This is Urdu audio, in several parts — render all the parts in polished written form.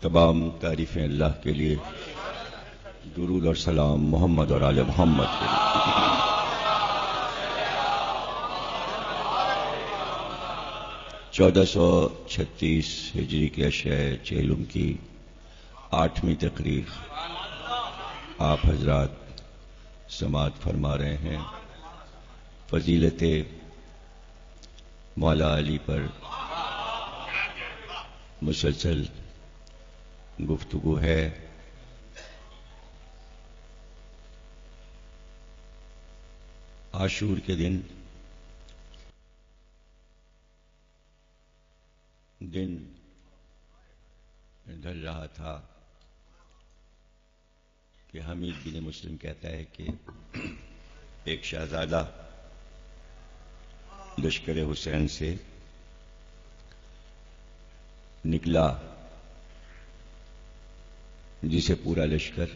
تمام تعریفیں اللہ کے لیے، درود اور سلام محمد اور آل محمد کے لیے۔ 1436 ہجری کے عشرہ چہلم کی 8ویں تقریر آپ حضرات سماعت فرما رہے ہیں۔ فضیلت مولا علی پر مسلسل گفتگو ہے۔ عاشور کے دن ڈھل رہا تھا کہ حمید بن مسلم کہتا ہے کہ ایک شہزادہ لشکر حسین سے نکلا جسے پورا لشکر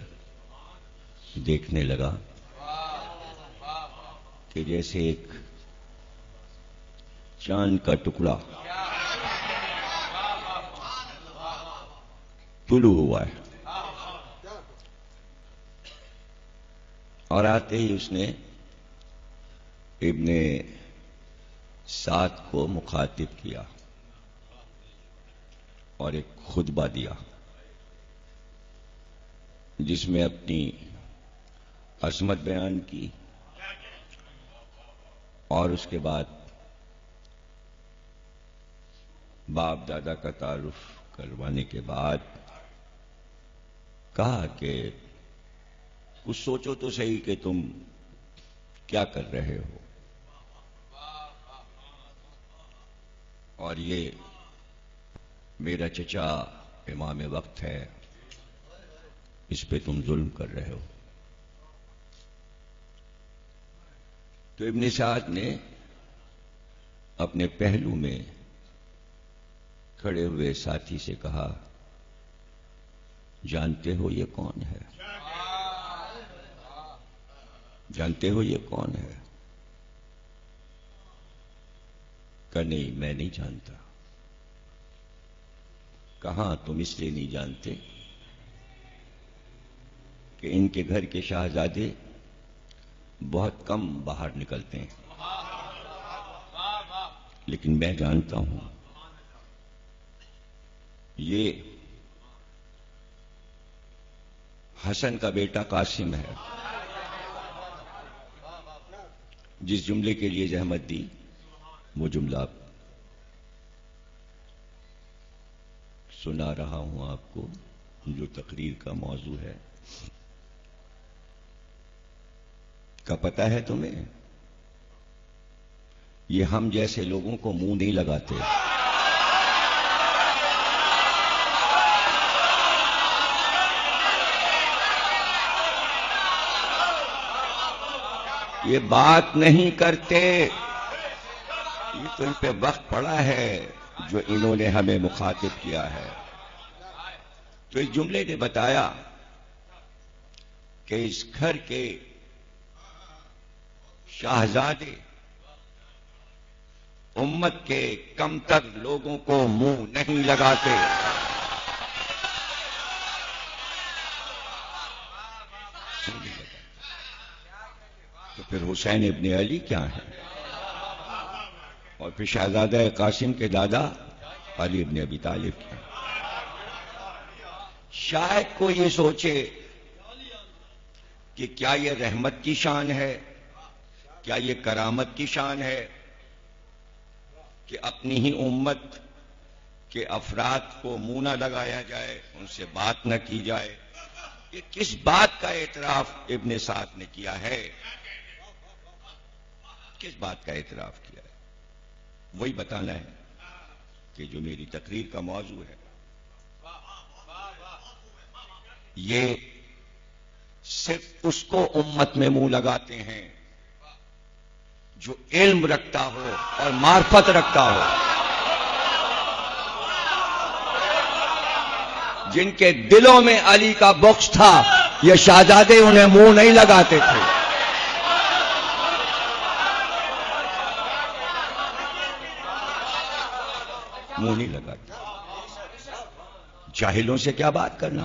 دیکھنے لگا کہ جیسے ایک چاند کا ٹکڑا طلوع ہوا ہے، اور آتے ہی اس نے ابن سعد کو مخاطب کیا اور ایک خطبہ دیا جس میں اپنی عظمت بیان کی، اور اس کے بعد باپ دادا کا تعارف کروانے کے بعد کہا کہ کچھ سوچو تو صحیح کہ تم کیا کر رہے ہو، اور یہ میرا چچا امام وقت ہے، اس پہ تم ظلم کر رہے ہو۔ تو ابن سعد نے اپنے پہلو میں کھڑے ہوئے ساتھی سے کہا، جانتے ہو یہ کون ہے؟ جانتے ہو یہ کون ہے؟ کہ نہیں، میں نہیں جانتا۔ کہاں تم اس لیے نہیں جانتے کہ ان کے گھر کے شہزادے بہت کم باہر نکلتے ہیں، لیکن میں جانتا ہوں یہ حسن کا بیٹا قاسم ہے۔ جس جملے کے لیے زحمت دی وہ جملہ سنا رہا ہوں آپ کو، جو تقریر کا موضوع ہے۔ کا پتہ ہے تمہیں، یہ ہم جیسے لوگوں کو منہ نہیں لگاتے۔ یہ بات نہیں کرتے، یہ تو ان پہ وقت پڑا ہے جو انہوں نے ہمیں مخاطب کیا ہے۔ تو اس جملے نے بتایا کہ اس گھر کے شہزادے امت کے کمتر لوگوں کو منہ نہیں لگاتے۔ تو پھر حسین ابن علی کیا ہے؟ اور پھر شہزادہ قاسم کے دادا علی ابن ابی طالب کیا ہے؟ شاید کوئی یہ سوچے کہ کیا یہ رحمت کی شان ہے، کیا یہ کرامت کی شان ہے کہ اپنی ہی امت کے افراد کو منہ نہ لگایا جائے، ان سے بات نہ کی جائے؟ یہ کس بات کا اعتراف ابن سعد نے کیا ہے؟ کس بات کا اعتراف کیا ہے؟ وہی بتانا ہے کہ جو میری تقریر کا موضوع ہے۔ یہ صرف اس کو امت میں منہ لگاتے ہیں جو علم رکھتا ہو اور معرفت رکھتا ہو، جن کے دلوں میں علی کا بغض تھا، یہ شہزادے انہیں منہ نہیں لگاتے تھے۔ منہ نہیں لگاتے۔ جاہلوں سے کیا بات کرنا،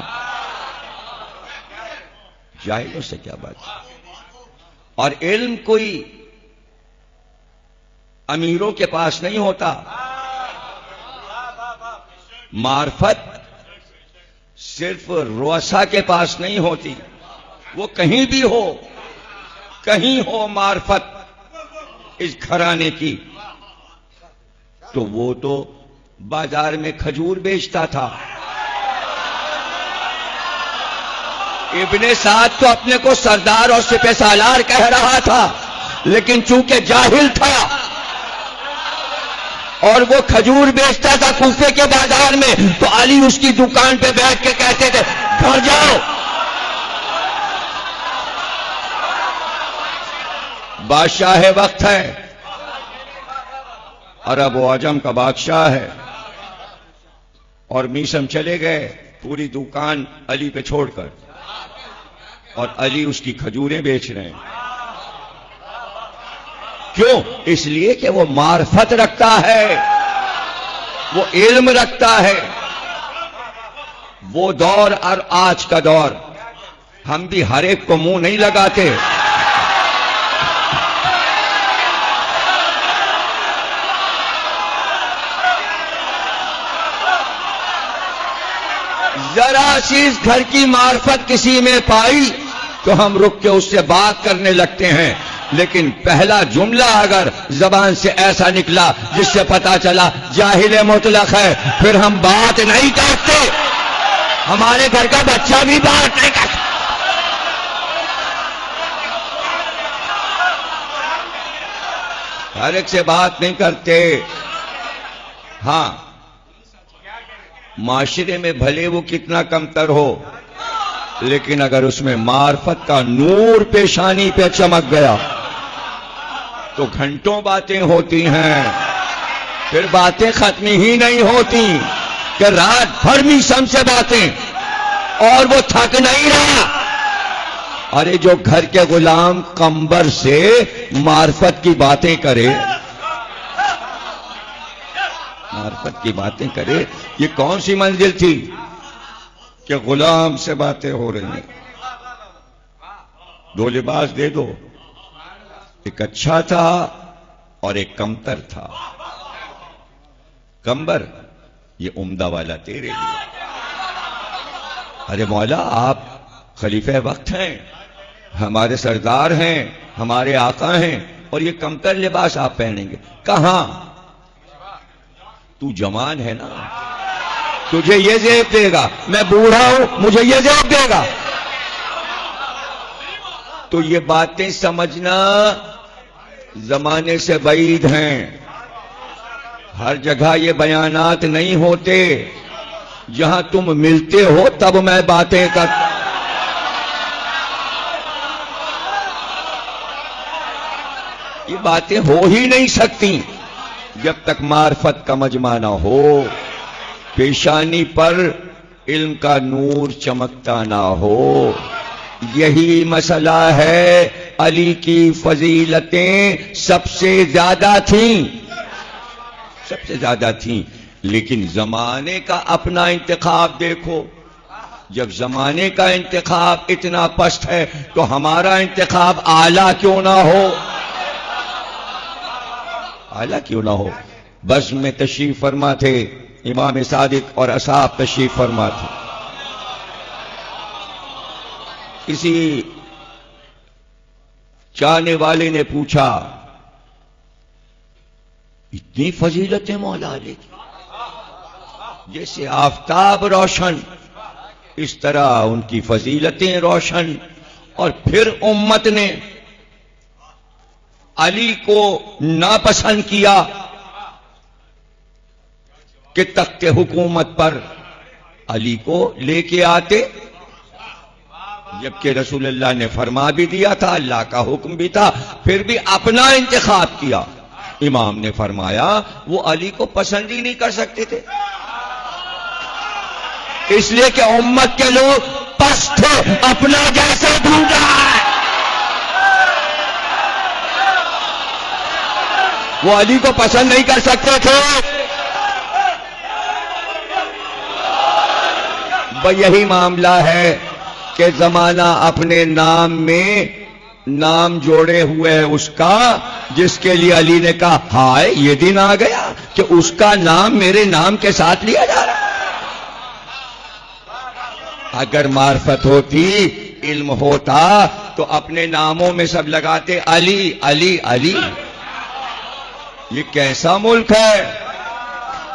جاہلوں سے کیا بات. اور علم کوئی امیروں کے پاس نہیں ہوتا، معرفت صرف رؤسا کے پاس نہیں ہوتی، وہ کہیں بھی ہو، کہیں ہو معرفت اس گھرانے کی، تو وہ تو بازار میں کھجور بیچتا تھا. ابن سعد تو اپنے کو سردار اور سپہ سالار کہہ رہا تھا، لیکن چونکہ جاہل تھا اور وہ کھجور بیچتا تھا کوفے کے بازار میں، تو علی اس کی دکان پہ بیٹھ کے کہتے تھے گھر جاؤ. بادشاہ وقت ہے، عرب و عجم کا بادشاہ ہے، اور میسم چلے گئے پوری دکان علی پہ چھوڑ کر، اور علی اس کی کھجوریں بیچ رہے ہیں. کیوں؟ اس لیے کہ وہ معرفت رکھتا ہے، وہ علم رکھتا ہے. وہ دور اور آج کا دور، ہم بھی ہر ایک کو منہ نہیں لگاتے. ذرا سی اس گھر کی معرفت کسی میں پائی تو ہم رک کے اس سے بات کرنے لگتے ہیں، لیکن پہلا جملہ اگر زبان سے ایسا نکلا جس سے پتا چلا جاہل مطلق ہے، پھر ہم بات نہیں کرتے. ہمارے گھر کا بچہ بھی بات نہیں کرتا. ہر ایک سے بات نہیں کرتے. ہاں، معاشرے میں بھلے وہ کتنا کمتر ہو، لیکن اگر اس میں معرفت کا نور پیشانی پہ چمک گیا تو گھنٹوں باتیں ہوتی ہیں. پھر باتیں ختم ہی نہیں ہوتی کہ رات بھر میسم سے باتیں، اور وہ تھک نہیں رہا. ارے جو گھر کے غلام قمبر سے معرفت کی باتیں کرے، معرفت کی باتیں کرے، یہ کون سی منزل تھی کہ غلام سے باتیں ہو رہی ہیں. دو لباس دے دو، ایک اچھا تھا اور ایک کمتر تھا. کمبر یہ عمدہ والا تیرے لیے. ارے مولا، آپ خلیفہ وقت ہیں، ہمارے سردار ہیں، ہمارے آقا ہیں، اور یہ کمتر لباس آپ پہنیں گے کہاں؟ تو جوان ہے نا، تجھے یہ زیب دے گا. میں بوڑھا ہوں، مجھے یہ زیب دے گا. تو یہ باتیں سمجھنا زمانے سے بعید ہیں. ہر جگہ یہ بیانات نہیں ہوتے. جہاں تم ملتے ہو تب میں باتیں کرتا. یہ باتیں ہو ہی نہیں سکتی جب تک معرفت کا مجمع نہ ہو، پیشانی پر علم کا نور چمکتا نہ ہو. یہی مسئلہ ہے. علی کی فضیلتیں سب سے زیادہ تھیں، سب سے زیادہ تھیں، لیکن زمانے کا اپنا انتخاب دیکھو. جب زمانے کا انتخاب اتنا پست ہے تو ہمارا انتخاب اعلیٰ کیوں نہ ہو؟ اعلیٰ کیوں نہ ہو؟ بزم میں تشریف فرما تھے امام صادق اور اصحاب تشریف فرما تھے. کسی چاہنے والے نے پوچھا، اتنی فضیلتیں مولا علی کی، جیسے آفتاب روشن اس طرح ان کی فضیلتیں روشن. اور پھر امت نے علی کو ناپسند کیا کہ تخت حکومت پر علی کو لے کے آتے، جبکہ رسول اللہ نے فرما بھی دیا تھا، اللہ کا حکم بھی تھا، پھر بھی اپنا انتخاب کیا. امام نے فرمایا وہ علی کو پسند ہی نہیں کر سکتے تھے، اس لیے کہ امت کے لوگ پست تھے، اپنا جیسا ڈھونڈا ہے. وہ علی کو پسند نہیں کر سکتے تھے. یہی معاملہ ہے کہ زمانہ اپنے نام میں نام جوڑے ہوئے ہے اس کا، جس کے لیے علی نے کہا ہائے یہ دن آ گیا کہ اس کا نام میرے نام کے ساتھ لیا جا رہا ہے۔ اگر معرفت ہوتی، علم ہوتا تو اپنے ناموں میں سب لگاتے علی علی علی۔ یہ کیسا ملک ہے؟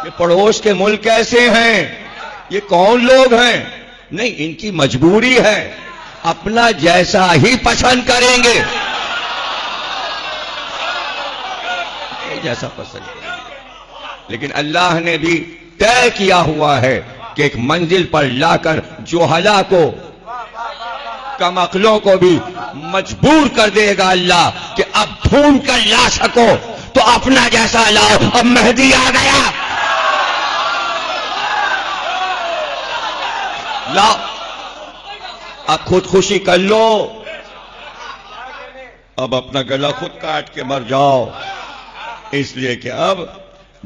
یہ پڑوس کے ملک کیسے ہیں؟ یہ کون لوگ ہیں؟ نہیں، ان کی مجبوری ہے، اپنا جیسا ہی پسند کریں گے، جیسا پسند کریں گے۔ لیکن اللہ نے بھی طے کیا ہوا ہے کہ ایک منزل پر لا کر جوہلا کو، کم عقلوں کو بھی مجبور کر دے گا اللہ کہ اب ڈھونڈ کر لا سکو تو اپنا جیسا لاؤ، اب مہدی آ گیا، لاؤ، اب خودکشی کر لو، اب اپنا گلا خود کاٹ کے مر جاؤ، اس لیے کہ اب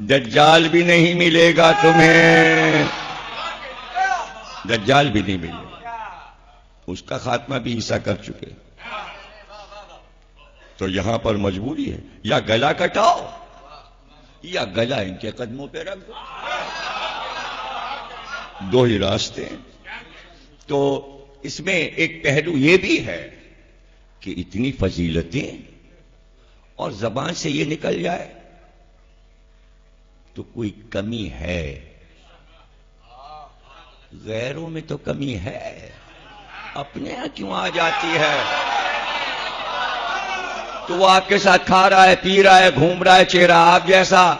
دجال بھی نہیں ملے گا تمہیں، دجال بھی نہیں ملے گا، اس کا خاتمہ بھی عیسیٰ کر چکے۔ تو یہاں پر مجبوری ہے، یا گلا کٹاؤ یا گلا ان کے قدموں پہ رکھ دو، دو ہی راستے ہیں۔ تو اس میں ایک پہلو یہ بھی ہے کہ اتنی فضیلتیں اور زبان سے یہ نکل جائے تو کوئی کمی ہے، غیروں میں تو کمی ہے، اپنے یہاں کیوں آ جاتی ہے؟ تو وہ آپ کے ساتھ کھا رہا ہے، پی رہا ہے، گھوم رہا ہے، چہرہ آپ جیسا،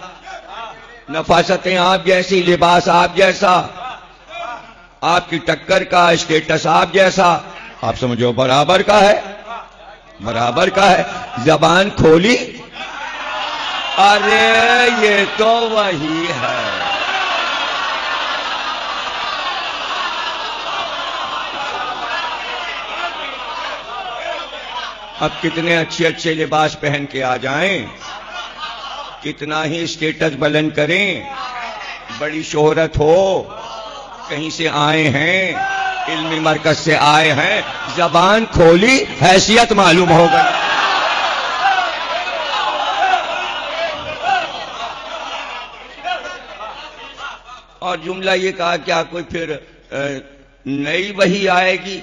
نفاستیں آپ جیسی، لباس آپ جیسا، آپ کی ٹکر کا اسٹیٹس آپ جیسا، آپ سمجھو برابر کا ہے، برابر کا ہے۔ زبان کھولی، ارے یہ تو وہی ہے، اب کتنے اچھے اچھے لباس پہن کے آ جائیں، کتنا ہی اسٹیٹس بلند کریں، بڑی شہرت ہو، کہیں سے آئے ہیں، علمی مرکز سے آئے ہیں، زبان کھولی حیثیت معلوم ہو گئی۔ اور جملہ یہ کہا کیا کوئی پھر نئی وحی آئے گی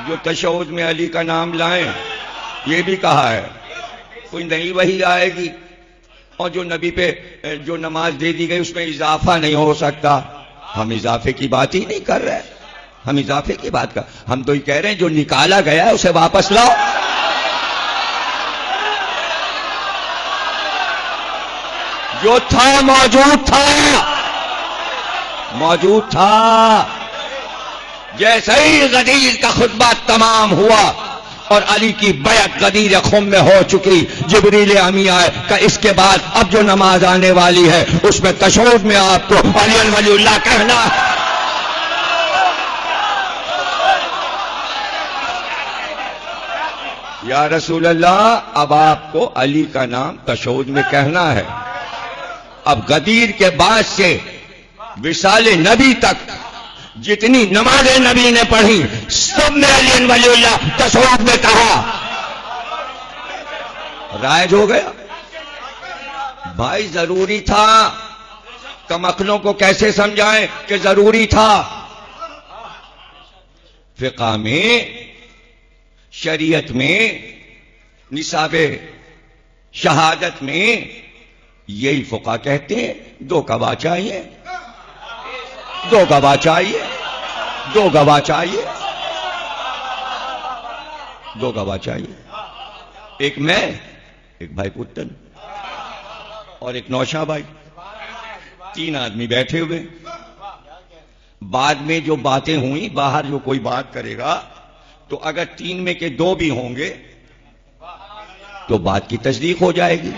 جو تشہد میں علی کا نام لائیں، یہ بھی کہا ہے کوئی نئی وحی آئے گی، اور جو نبی پہ جو نماز دے دی گئی اس میں اضافہ نہیں ہو سکتا۔ ہم اضافے کی بات ہی نہیں کر رہے، ہم اضافے کی بات کر، ہم تو یہ کہہ رہے ہیں جو نکالا گیا ہے اسے واپس لاؤ۔ جو تھا موجود تھا، موجود تھا۔ جیسے ہی غدیر کا خطبہ تمام ہوا اور علی کی بیعت غدیر خم میں ہو چکی، جبریل امی آئے کہ اس کے بعد اب جو نماز آنے والی ہے اس میں تشہد میں آپ کو علی ولی اللہ کہنا ہے۔ یا رسول اللہ، اب آپ کو علی کا نام تشہد میں کہنا ہے۔ اب غدیر کے بعد سے وصال نبی تک جتنی نمازیں نبی نے پڑھی سب میں علی ولی اللہ تشہد میں کہا، رائج ہو گیا۔ بھائی ضروری تھا، کم عقلوں کو کیسے سمجھائیں کہ ضروری تھا؟ فقہ میں، شریعت میں، نصاب شہادت میں یہی فقہ کہتے ہیں دو گواہ چاہیے، دو گواہ چاہیے، دو گواہ چاہیے، دو گواہ چاہیے، ایک میں، ایک بھائی پتن اور ایک نوشا بھائی، تین آدمی بیٹھے ہوئے۔ بعد میں جو باتیں ہوئیں، باہر جو کوئی بات کرے گا تو اگر تین میں کے دو بھی ہوں گے تو بات کی تصدیق ہو جائے گی۔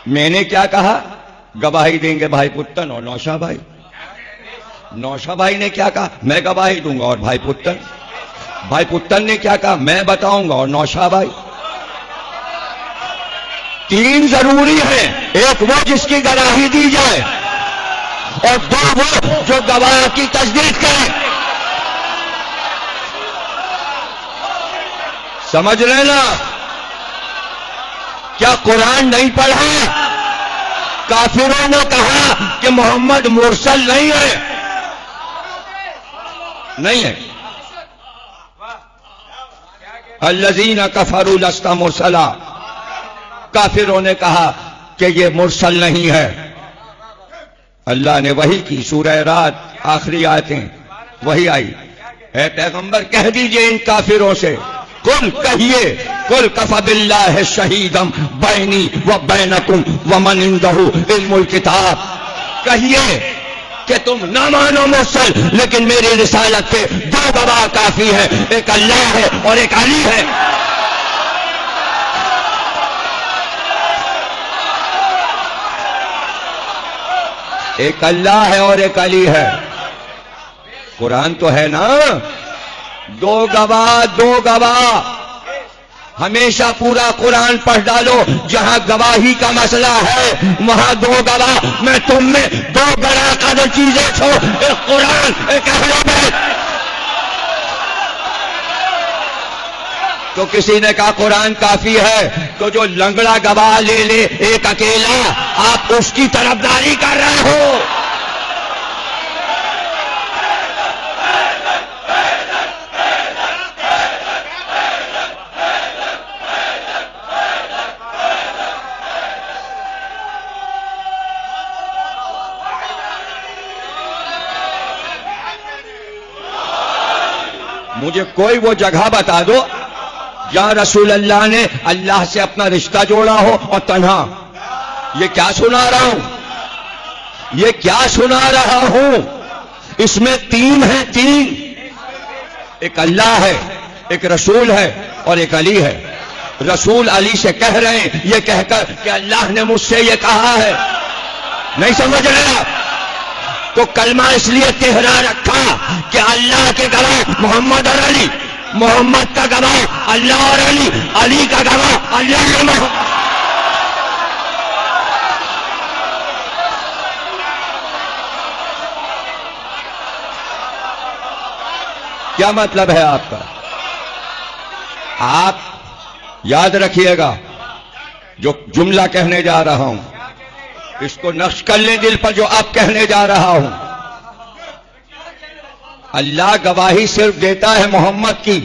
میں نے کیا کہا؟ گواہی دیں گے بھائی پتن اور نوشا بھائی۔ نوشا بھائی نے کیا کہا؟ میں گواہی دوں گا اور بھائی پتن۔ بھائی پتن نے کیا کہا؟ میں بتاؤں گا اور نوشا بھائی۔ تین ضروری ہیں، ایک وہ جس کی گواہی دی جائے اور دو وہ جو گواہ کی تصدیق کرے۔ سمجھ لینا. کیا قرآن نہیں پڑھا؟ کافروں نے کہا کہ محمد مرسل نہیں ہے. نہیں ہے. الذین کفروا لست مرسلا. کافروں نے کہا کہ یہ مرسل نہیں ہے. اللہ نے وحی کی. سورہ رات آخری آیتیں وہی آئی. اے پیغمبر کہہ دیجئے ان کافروں سے، قل کہیے، قل کفی باللہ شہیدم بینی و بینکم ومن عندہ علم الکتاب. کہیے کہ تم نہ مانو مرسل، لیکن میری رسالت کے دو گواہ کافی ہے، ایک اللہ ہے اور ایک علی ہے. ایک اللہ ہے اور ایک علی ہے. قرآن تو ہے نا. دو گواہ، دو گواہ. ہمیشہ پورا قرآن پڑھ ڈالو، جہاں گواہی کا مسئلہ ہے وہاں دو گواہ. میں تم میں دو بڑا قدر چیزیں چھوڑ، ایک قرآن، ایک اہل بیت. تو کسی نے کہا قرآن کافی ہے، تو جو لنگڑا گواہ لے لے ایک اکیلا، آپ اس کی طرفداری کر رہے ہو. مجھے کوئی وہ جگہ بتا دو جہاں رسول اللہ نے اللہ سے اپنا رشتہ جوڑا ہو اور تنہا. یہ کیا سنا رہا ہوں، یہ کیا سنا رہا ہوں. اس میں تین ہیں، تین. ایک اللہ ہے، ایک رسول ہے اور ایک علی ہے. رسول علی سے کہہ رہے ہیں یہ کہہ کر کہ اللہ نے مجھ سے یہ کہا ہے. نہیں سمجھ رہے آپ؟ تو کلمہ اس لیے تہرا رکھا کہ اللہ کے گواہ محمد اور علی، محمد کا گواہ اللہ اور علی، علی کا گواہ اللہ اور محمد. کیا مطلب ہے آپ کا؟ آپ یاد رکھیے گا جو جملہ کہنے جا رہا ہوں، اس کو نقش کر لیں دل پر جو اب کہنے جا رہا ہوں. اللہ گواہی صرف دیتا ہے محمد کی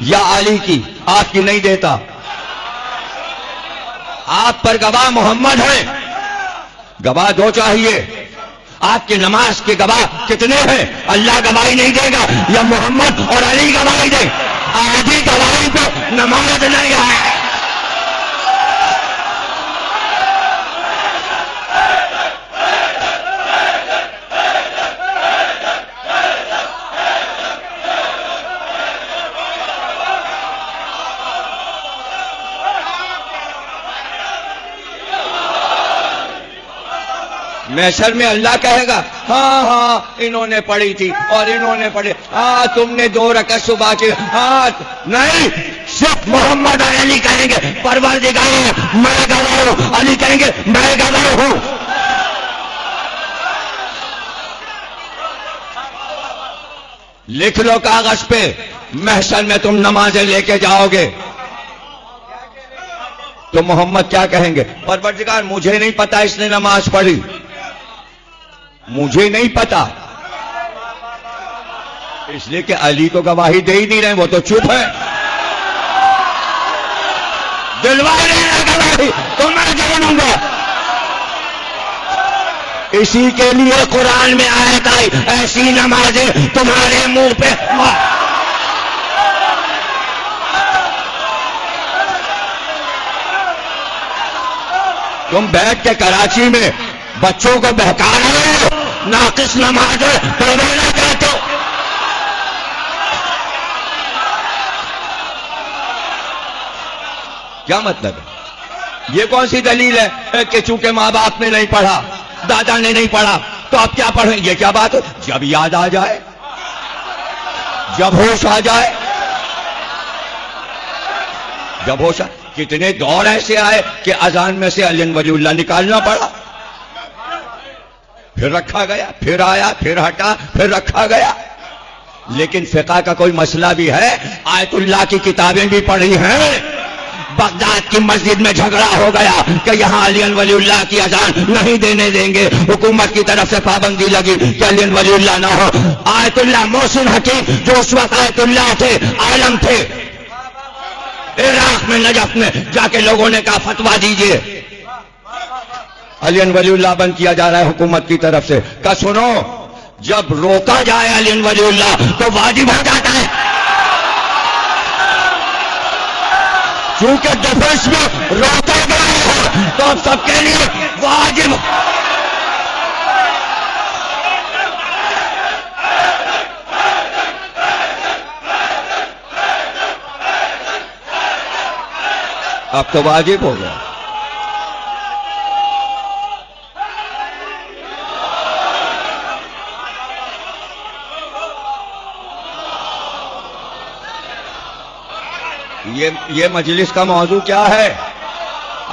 یا علی کی، آپ کی نہیں دیتا. آپ پر گواہ محمد ہے، گواہ دو چاہیے. آپ کی نماز کے گواہ کتنے ہیں؟ اللہ گواہی نہیں دے گا یا محمد اور علی گواہی دے؟ آدھی گواہی پہ نماز نہیں ہے. محشر میں اللہ کہے گا ہاں ہاں انہوں نے پڑھی تھی اور انہوں نے پڑھی، ہاں تم نے 2 رکعت صبح کی. ہاں نہیں، صرف محمد اور علی کہیں گے پروردگار میں گواہ ہوں، علی کہیں گے میں گواہ ہوں. لکھ لو کاغذ پہ، محشر میں تم نمازیں لے کے جاؤ گے تو محمد کیا کہیں گے؟ پروردگار مجھے نہیں پتا اس نے نماز پڑھی، مجھے نہیں پتا. اس لیے کہ علی تو گواہی دے ہی نہیں رہے، وہ تو چپ ہے. دلوا رہے ہیں گواہی تو میں جانوں گا. اسی کے لیے قرآن میں آیت آئی ایسی نمازیں تمہارے منہ پہ. تم بیٹھ کے کراچی میں بچوں کو بہکا رہے ہو، ناقص نماز پڑھوانا چاہتے ہو. کیا مطلب ہے؟ یہ کون سی دلیل ہے کہ چونکہ ماں باپ نے نہیں پڑھا، دادا نے نہیں پڑھا تو آپ کیا پڑھیں؟ یہ کیا بات ہے؟ جب یاد آ جائے، جب ہوش آ جائے، جب ہوش آ. کتنے دور ایسے آئے کہ اذان میں سے علی ولی اللہ نکالنا پڑا، پھر رکھا گیا، پھر آیا، پھر ہٹا، پھر رکھا گیا. لیکن فقہ کا کوئی مسئلہ بھی ہے؟ آیت اللہ کی کتابیں بھی پڑھی ہیں. بغداد کی مسجد میں جھگڑا ہو گیا کہ یہاں علی ولی اللہ کی اذان نہیں دینے دیں گے. حکومت کی طرف سے پابندی لگی کہ علی ولی اللہ نہ ہو. آیت اللہ محسن حکیم جو اس وقت آیت اللہ تھے، عالم تھے، عراق میں نجف میں جا کے لوگوں نے کہا فتوا دیجئے، علی ولی اللہ بند کیا جا رہا ہے حکومت کی طرف سے. کہ سنو، جب روکا جائے علی ولی اللہ تو واجب ہو جاتا ہے. کیونکہ ڈیفنس میں روکا گیا ہے تو اب سب کے لیے واجب. اب تو واجب ہو گیا. یہ مجلس کا موضوع کیا ہے؟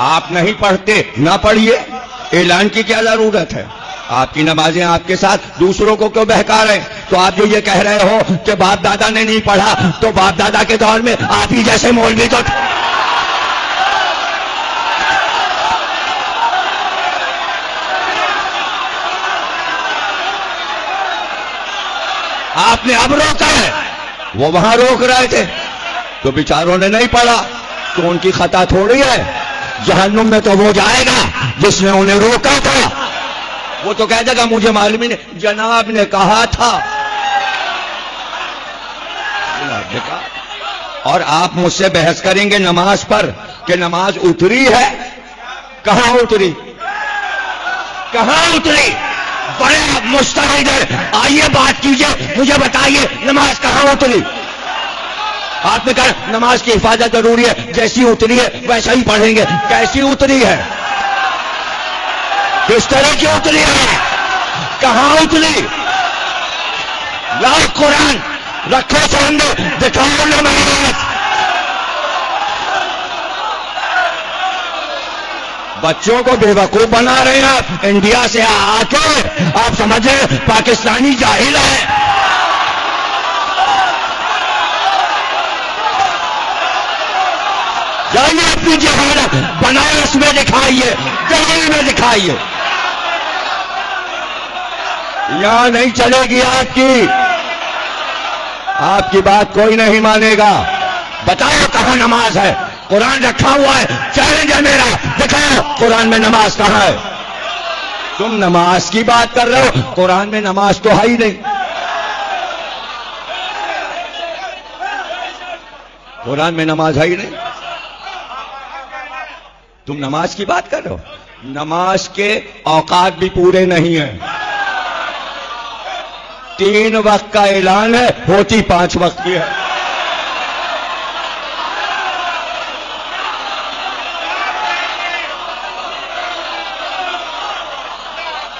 آپ نہیں پڑھتے، نہ پڑھیے. اعلان کی کیا ضرورت ہے؟ آپ کی نمازیں آپ کے ساتھ، دوسروں کو کیوں بہکا رہے ہیں؟ تو آپ جو یہ کہہ رہے ہو کہ باپ دادا نے نہیں پڑھا، تو باپ دادا کے دور میں آپ ہی جیسے مولوی تو آپ نے اب روکا ہے. وہ وہاں روک رہے تھے تو بیچاروں نے نہیں پڑھا، تو ان کی خطا تھوڑی ہے. جہنم میں تو وہ جائے گا جس نے انہیں روکا تھا. وہ تو کہہ دے گا مجھے معلوم ہی نہیں، جناب نے کہا تھا. اور آپ مجھ سے بحث کریں گے نماز پر کہ نماز اتری ہے. کہاں اتری؟ کہاں اتری؟ بڑے مستعد ہے، آئیے بات کیجئے، مجھے بتائیے نماز کہاں اتری؟ آپ نے کہا نماز کی حفاظت ضروری ہے، جیسی اتری ہے ویسا ہی پڑھیں گے. کیسی اتری ہے؟ کس طرح کی اتری ہے؟ کہاں اتری؟ لاؤ قرآن رکھو سامنے، دکھاؤ نماز. بچوں کو بے وقوف بنا رہے ہیں آپ. انڈیا سے آ کے آپ سمجھ رہے پاکستانی جاہل ہے. جائیے اپنی جہالت بنارس میں دکھائیے، دہلی میں دکھائیے. یہاں نہیں چلے گی آپ کی بات کوئی نہیں مانے گا. بتاؤ کہاں نماز ہے؟ قرآن رکھا ہوا ہے، چیلنج ہے میرا، دکھاؤ قرآن میں نماز کہاں ہے. تم نماز کی بات کر رہے ہو، قرآن میں نماز تو ہے ہی نہیں. قرآن میں نماز ہے ہی نہیں. تم نماز کی بات کر رہے ہو. نماز کے اوقات بھی پورے نہیں ہیں. 3 وقت کا اعلان ہے، ہوتی 5 وقت کی ہے.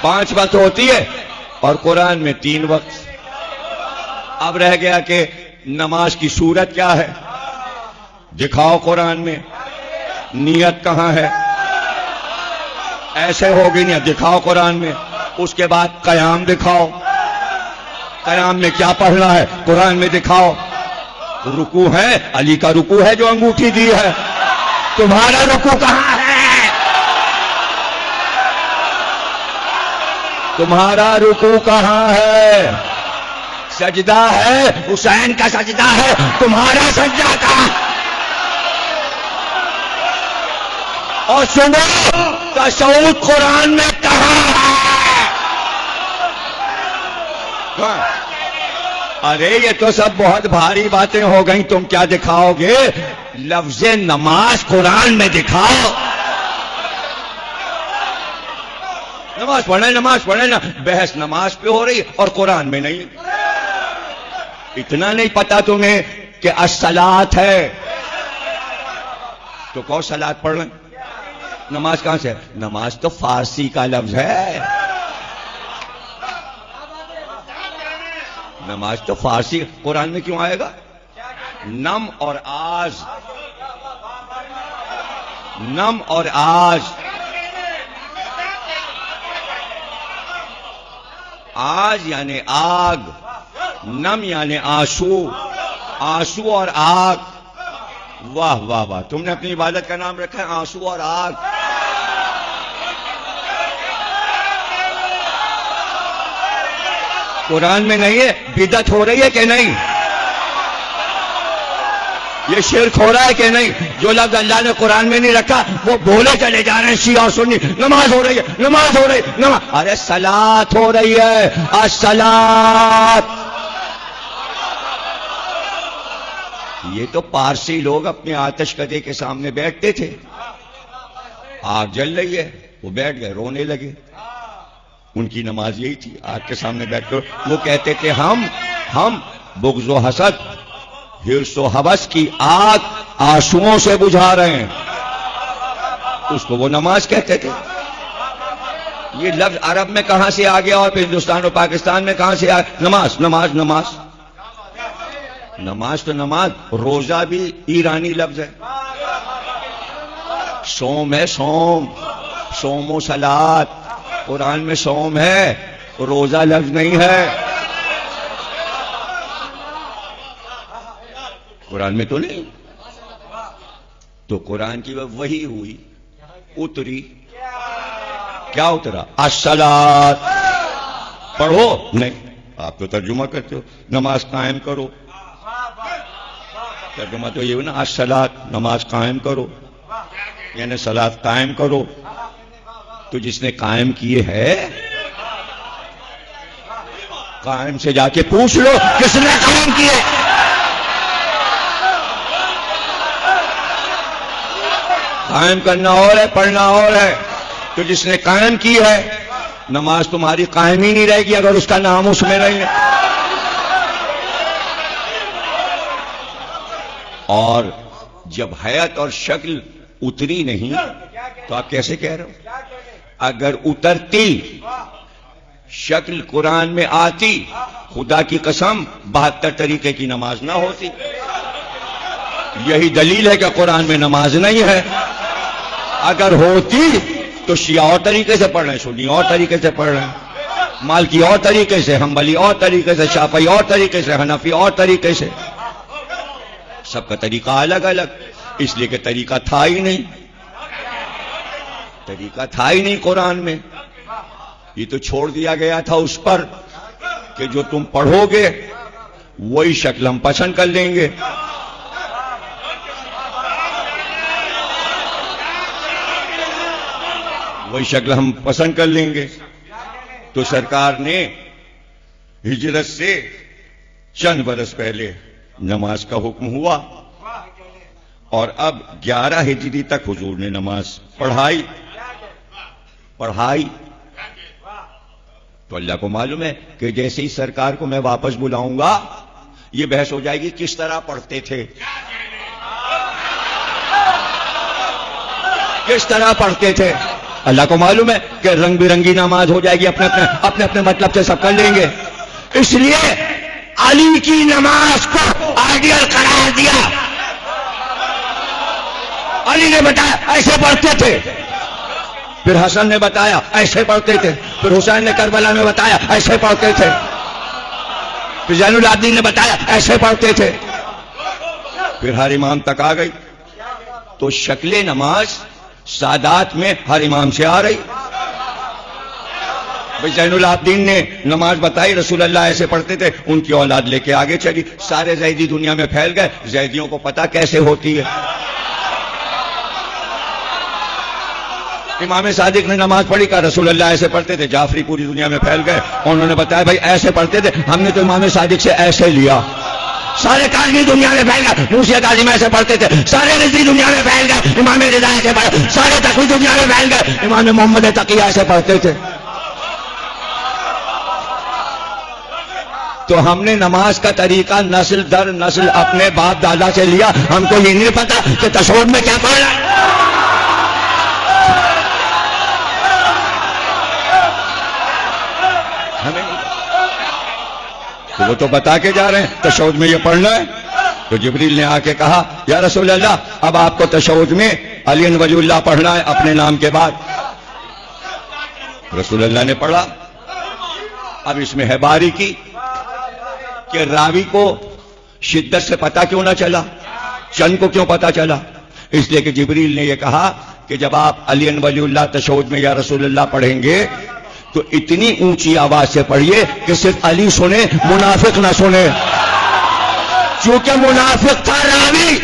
پانچ وقت ہوتی ہے اور قرآن میں 3 وقت. اب رہ گیا کہ نماز کی صورت کیا ہے؟ دکھاؤ قرآن میں. نیت کہاں ہے؟ ایسے ہوگی نہیں، دکھاؤ قرآن میں. اس کے بعد قیام دکھاؤ، قیام میں کیا پڑھنا ہے قرآن میں دکھاؤ. رکوع ہے، علی کا رکوع ہے جو انگوٹھی دی ہے. تمہارا رکوع کہاں ہے؟ تمہارا رکوع کہاں ہے؟ سجدہ ہے، حسین کا سجدہ ہے، تمہارا سجدہ کہاں؟ اور سنو، تشہد قرآن میں کہاں ہے؟ ارے یہ تو سب بہت بھاری باتیں ہو گئیں. تم کیا دکھاؤ گے؟ لفظ نماز قرآن میں دکھاؤ. نماز پڑھیں نا. بحث نماز پہ ہو رہی اور قرآن میں نہیں. اتنا نہیں پتا تمہیں کہ الصلاۃ ہے تو کون صلاۃ پڑھ لیں؟ نماز کہاں سے؟ نماز تو فارسی کا لفظ ہے. نماز تو فارسی، قرآن میں کیوں آئے گا؟ نم اور آز، نم اور آز. آج یعنی آگ. نم یعنی آنسو، آنسو اور آگ. واہ واہ واہ، تم نے اپنی عبادت کا نام رکھا ہے آنسو اور آگ. قرآن میں نہیں ہے؟ بدعت ہو رہی ہے کہ نہیں؟ یہ شرک ہو رہا ہے کہ نہیں؟ جو لفظ اللہ نے قرآن میں نہیں رکھا وہ بولے چلے جا رہے ہیں شیعہ اور سنی. نماز ہو رہی ہے، نماز ہو رہی ہے، نماز. ارے صلاۃ ہو رہی ہے، الصلاۃ. یہ تو پارسی لوگ اپنے آتش کدے کے سامنے بیٹھتے تھے، آگ جل رہی ہے، وہ بیٹھ گئے، رونے لگے. ان کی نماز یہی تھی، آگ کے سامنے بیٹھ کر وہ کہتے تھے ہم بغض و حسد، حرص و ہوس کی آگ آنسوؤں سے بجھا رہے ہیں. اس کو وہ نماز کہتے تھے. یہ لفظ عرب میں کہاں سے آ گیا اور پھر ہندوستان اور پاکستان میں کہاں سے آ گیا؟ نماز نماز نماز نماز. تو نماز. روزہ بھی ایرانی لفظ ہے. سوم ہے، سوم، سوم و صلات. قرآن میں سوم ہے، روزہ لفظ نہیں ہے. قرآن میں تو نہیں. تو قرآن کی وحی ہوئی، اتری. کیا اترا؟ الصلاۃ. پڑھو. نہیں، آپ تو ترجمہ کرتے ہو، نماز قائم کرو. ترجمہ تو یہ ہو نا، الصلاۃ، نماز قائم کرو، یعنی صلاۃ قائم کرو. تو جس نے قائم کیے ہے، قائم سے جا کے پوچھ لو کس نے قائم کیے. قائم کرنا اور ہے، پڑھنا اور ہے. تو جس نے قائم کی ہے، نماز تمہاری قائم ہی نہیں رہے گی اگر اس کا نام اس میں نہیں ہے. اور جب حیت اور شکل اتری نہیں تو آپ کیسے کہہ رہے ہو؟ اگر اترتی، شکل قرآن میں آتی، خدا کی قسم 72 طریقے کی نماز نہ ہوتی. یہی دلیل ہے کہ قرآن میں نماز نہیں ہے. اگر ہوتی تو شیعہ اور طریقے سے پڑھ رہے ہیں، سنی اور طریقے سے پڑھ رہے ہیں، مالکی اور طریقے سے، حنبلی اور طریقے سے، شافعی اور طریقے سے، حنفی اور طریقے سے. سب کا طریقہ الگ الگ، اس لیے کہ طریقہ تھا ہی نہیں. طریقہ تھا ہی نہیں قرآن میں. یہ تو چھوڑ دیا گیا تھا اس پر کہ جو تم پڑھو گے وہی شکل ہم پسند کر لیں گے. وہی شکل ہم پسند کر لیں گے. تو سرکار نے ہجرت سے چند برس پہلے نماز کا حکم ہوا، اور اب 11 ہجری تک حضور نے نماز پڑھائی. تو اللہ کو معلوم ہے کہ جیسے ہی سرکار کو میں واپس بلاؤں گا یہ بحث ہو جائے گی کس طرح پڑھتے تھے، کس طرح پڑھتے تھے. اللہ کو معلوم ہے کہ رنگ برنگی نماز ہو جائے گی، اپنے اپنے مطلب سے سب کر لیں گے. اس لیے علی کی نماز کو آئیڈیل قرار دیا. علی نے بتایا ایسے پڑھتے تھے، پھر حسن نے بتایا ایسے پڑھتے تھے، پھر حسین نے کربلا میں بتایا ایسے پڑھتے تھے، پھر زین العابدین نے بتایا ایسے پڑھتے تھے، پھر ہر امام تک آ گئی. تو شکل نماز سادات میں ہر امام سے آ رہی. بھائی زین العابدین نے نماز بتائی، رسول اللہ ایسے پڑھتے تھے، ان کی اولاد لے کے آگے چلی، سارے زیدی دنیا میں پھیل گئے. زیدیوں کو پتا کیسے ہوتی ہے. امام صادق نے نماز پڑھی، کہا رسول اللہ ایسے پڑھتے تھے. جعفری پوری دنیا میں پھیل گئے، انہوں نے بتایا بھائی ایسے پڑھتے تھے، ہم نے تو امام صادق سے ایسے لیا. سارے کاظمی دنیا میں پھیل گئے، موسی کاظم ایسے پڑھتے تھے. سارے رضوی دنیا میں پھیل گئے، امام رضا ایسے پڑھتے. سارے تقوی دنیا میں پھیل گئے، امام محمد تقی ایسے پڑھتے تھے. تو ہم نے نماز کا طریقہ نسل در نسل اپنے باپ دادا سے لیا. ہم کو یہ نہیں پتا کہ تشہد میں کیا پڑھنا ہے. تو وہ تو بتا کے جا رہے ہیں تشہد میں یہ پڑھنا ہے. تو جبریل نے آ کے کہا یا رسول اللہ اب آپ کو تشہد میں علی ولی اللہ پڑھنا ہے اپنے نام کے بعد. رسول اللہ نے پڑھا. اب اس میں ہے باریکی. کہ راوی کو شدت سے پتا کیوں نہ چلا، چند کو کیوں پتا چلا؟ اس لیے کہ جبریل نے یہ کہا کہ جب آپ علی ولی اللہ تشہد میں یا رسول اللہ پڑھیں گے تو اتنی اونچی آواز سے پڑھیے کہ صرف علی سنے، منافق نہ سنے، چونکہ منافق تھا راوی۔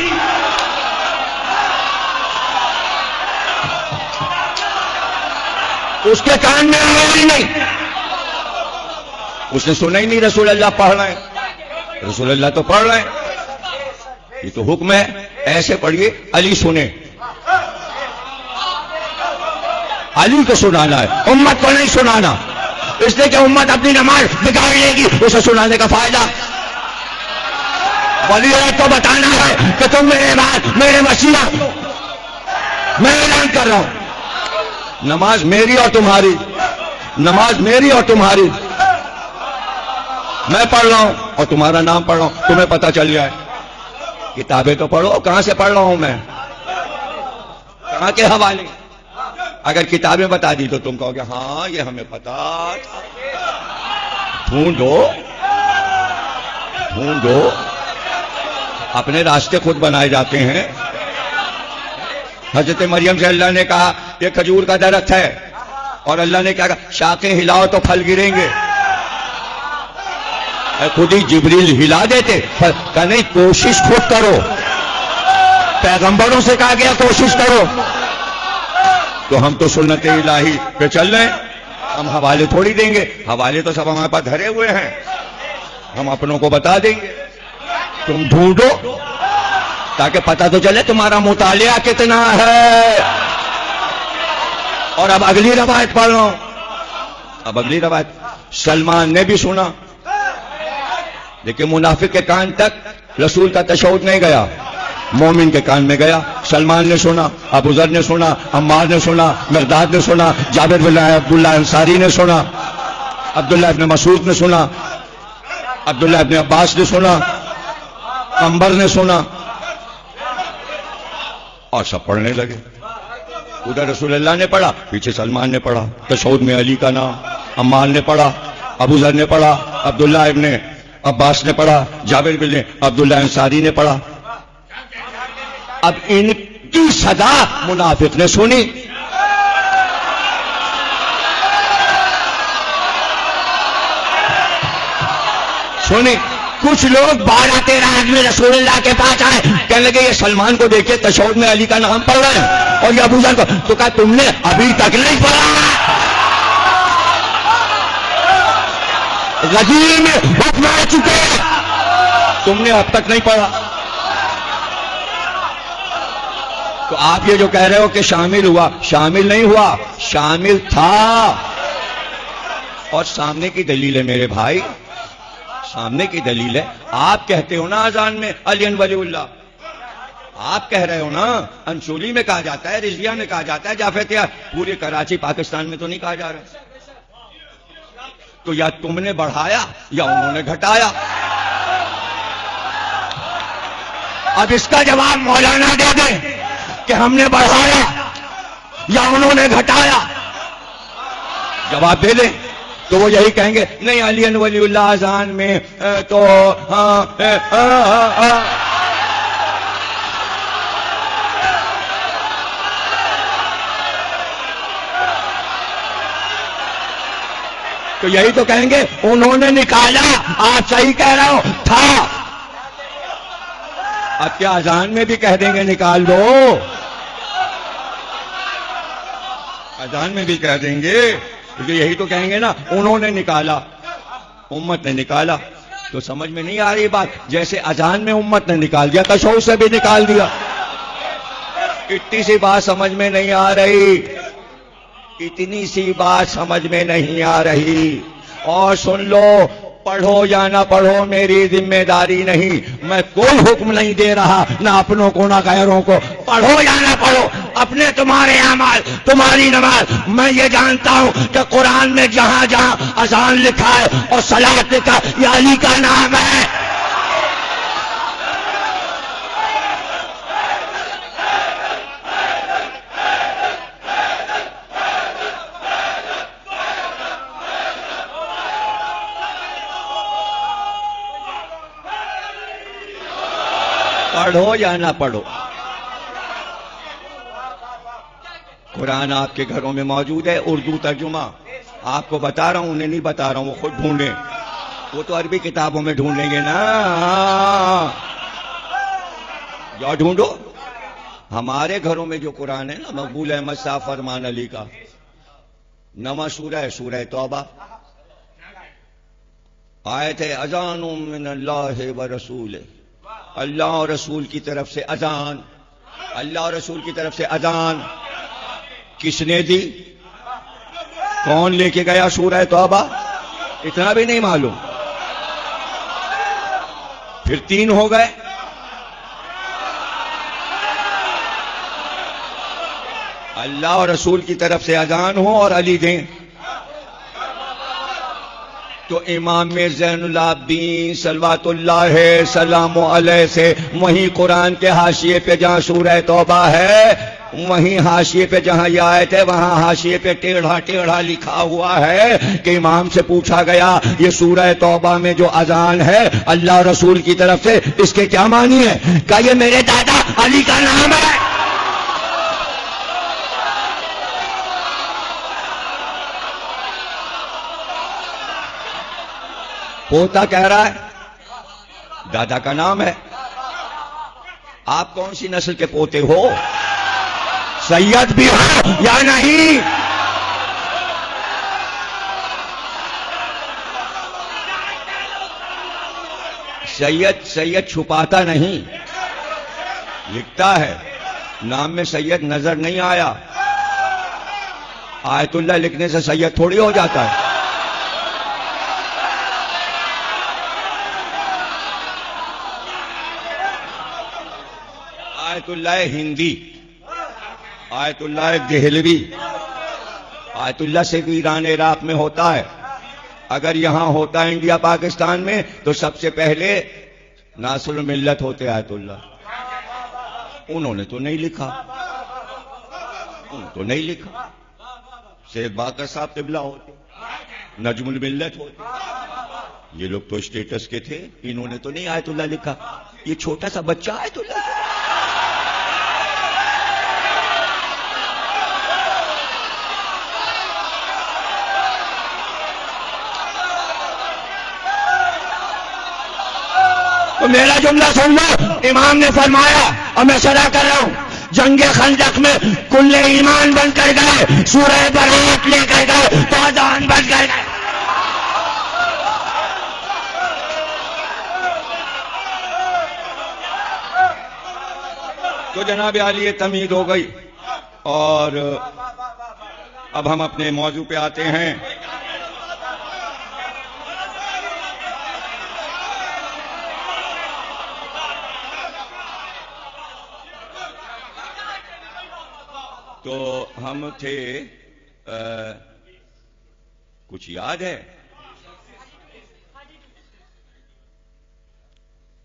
اس کے کان میں آواز ہی نہیں، اس نے سنا ہی نہیں رسول اللہ پڑھ رہے ہیں، رسول اللہ تو پڑھ رہے ہیں، یہ تو حکم ہے ایسے پڑھیے علی سنے، علی کو سنانا ہے، امت کو نہیں سنانا، اس لیے کہ امت اپنی نماز بگاڑ لے گی اسے سنانے کا فائدہ۔ ولی تو بتانا ہے کہ تم میرے بعد میرے وسیلہ، میں اعلان کر رہا ہوں نماز میری اور تمہاری، نماز میری اور تمہاری، میں پڑھ رہا ہوں اور تمہارا نام پڑھ رہا ہوں، تمہیں پتہ چل جائے۔ کتابیں تو پڑھو، کہاں سے پڑھ رہا ہوں میں، کہاں کے حوالے؟ اگر کتابیں بتا دی تو تم کہو گے ہاں یہ ہمیں پتا تھا۔ ڈھونڈو ڈھونڈو، اپنے راستے خود بنائے جاتے ہیں۔ حضرت مریم سے اللہ نے کہا یہ کھجور کا درخت ہے، اور اللہ نے کیا کہا شاخیں ہلاؤ تو پھل گریں گے، خود ہی جبریل ہلا دیتے، کہا نہیں کوشش خود کرو، پیغمبروں سے کہا گیا کوشش کرو، تو ہم تو سنت الہی پہ چل رہے ہیں، ہم حوالے تھوڑی دیں گے، حوالے تو سب ہمارے پاس دھرے ہوئے ہیں، ہم اپنوں کو بتا دیں گے۔ تم ڈھونڈو تاکہ پتہ تو چلے تمہارا مطالعہ کتنا ہے۔ اور اب اگلی روایت پڑھ رہا ہوں، اب اگلی روایت سلمان نے بھی سنا، لیکن منافق کے کان تک رسول کا تشہد نہیں گیا، مومن کے کان میں گیا۔ سلمان نے سنا، ابو ذر نے سنا، عمار نے سنا، مقداد نے سنا، جابر بن عبداللہ انصاری نے سنا، عبداللہ ابن مسعود نے سنا، عبداللہ ابن عباس نے سنا، عمر نے سنا، اور سب پڑھنے لگے۔ ادھر رسول اللہ نے پڑھا، پیچھے سلمان نے پڑھا، تشہد میں علی کا نام، عمار نے پڑھا، ابو ذر نے پڑھا، عبداللہ ابن عباس نے پڑھا، جابر بن عبداللہ انصاری نے پڑھا۔ اب ان کی صدا منافق نے سنی، سنی۔ کچھ لوگ 12-13 آدمی رسول اللہ کے پاس آئے، کہنے لگے یہ سلمان کو دیکھے تشہد میں علی کا نام پڑھ رہے ہیں، اور یہ ابو ذر کو، تو کہا تم نے ابھی تک نہیں پڑھا، غدیر میں حکم آ چکے، تم نے اب تک نہیں پڑھا۔ تو آپ یہ جو کہہ رہے ہو کہ شامل ہوا، شامل نہیں ہوا، شامل تھا، اور سامنے کی دلیل ہے میرے بھائی، سامنے کی دلیل ہے۔ آپ کہتے ہو نا اذان میں علی ولی اللہ، آپ کہہ رہے ہو نا، انشولی میں کہا جاتا ہے، رضویہ میں کہا جاتا ہے، جعفریہ پورے کراچی پاکستان میں تو نہیں کہا جا رہا۔ تو یا تم نے بڑھایا یا انہوں نے گھٹایا۔ اب اس کا جواب مولانا دے دیں کہ ہم نے بڑھایا یا انہوں نے گھٹایا، جواب دے دیں تو وہ یہی کہیں گے نہیں علی ولی اللہ اذان میں تو تو یہی تو کہیں گے انہوں نے نکالا، آپ صحیح کہہ رہے ہو، تھا۔ اب کیا اذان میں بھی کہہ دیں گے نکال دو؟ اذان میں بھی کہہ دیں گے، کیونکہ یہی تو کہیں گے نا انہوں نے نکالا، امت نے نکالا۔ تو سمجھ میں نہیں آ رہی بات، جیسے اذان میں امت نے نکال دیا، تشہد سے بھی نکال دیا۔ اتنی سی بات سمجھ میں نہیں آ رہی، اتنی سی بات سمجھ میں نہیں آ رہی۔ اور سن لو، پڑھو یا نہ پڑھو میری ذمہ داری نہیں، میں کوئی حکم نہیں دے رہا، نہ اپنوں کو نہ غیروں کو، پڑھو یا نہ پڑھو، اپنے تمہارے اعمال، تمہاری نماز۔ میں یہ جانتا ہوں کہ قرآن میں جہاں جہاں اذان لکھا ہے اور صلاۃ لکھا ہے، یہ علی کا نام ہے۔ پڑھو یا نہ پڑھو، قرآن آپ کے گھروں میں موجود ہے، اردو ترجمہ آپ کو بتا رہا ہوں، انہیں نہیں بتا رہا ہوں، وہ خود ڈھونڈیں، وہ تو عربی کتابوں میں ڈھونڈیں گے نا، یا ڈھونڈو۔ ہمارے گھروں میں جو قرآن ہے نا، مقبول احمد صاحب فرمان علی کا نواں سورہ ہے، سورہ توبہ، آیت ہے اذان من اللہ و رسول، اللہ اور رسول کی طرف سے اذان، اللہ اور رسول کی طرف سے اذان کس نے دی؟ کون لے کے گیا سورہ توبہ؟ اتنا بھی نہیں معلوم؟ پھر 3 ہو گئے، اللہ اور رسول کی طرف سے اذان ہو اور علی دیں، تو امام زین العابدین صلوات اللہ سلام علیہ سے وہیں قرآن کے حاشیے پہ جہاں سورہ توبہ ہے، وہیں حاشیے پہ جہاں یہ آیت ہے، وہاں حاشیے پہ ٹیڑھا ٹیڑھا لکھا ہوا ہے کہ امام سے پوچھا گیا یہ سورہ توبہ میں جو اذان ہے اللہ اور رسول کی طرف سے، اس کے کیا معنی ہے؟ کہ یہ میرے دادا علی کا نام ہے۔ پوتا کہہ رہا ہے دادا کا نام ہے۔ آپ کون سی نسل کے پوتے ہو؟ سید بھی ہو یا نہیں؟ سید چھپاتا نہیں، لکھتا ہے، نام میں سید نظر نہیں آیا، آیت اللہ لکھنے سے سید تھوڑی ہو جاتا ہے۔ آیت اللہ ہندی، آیت اللہ دہلوی، آیت اللہ سے ایران عراق میں ہوتا ہے، اگر یہاں ہوتا ہے انڈیا پاکستان میں تو سب سے پہلے ناصر الملت ہوتے آیت اللہ۔ انہوں نے تو نہیں لکھا، سید باقر صاحب قبلہ ہوتے، نجم الملت ہوتے، یہ لوگ تو اسٹیٹس کے تھے، انہوں نے تو نہیں آیت اللہ لکھا، یہ چھوٹا سا بچہ آیت اللہ۔ تو میرا جملہ سن لو، امام نے فرمایا، اور میں شرح کر رہا ہوں، جنگ خندق میں کل ایمان بن کر گئے، سورہ برات لے کر گئے، تو اذان بن کر گئے۔ تو جناب عالی تمہید ہو گئی، اور اب ہم اپنے موضوع پہ آتے ہیں۔ تو ہم تھے کچھ یاد ہے؟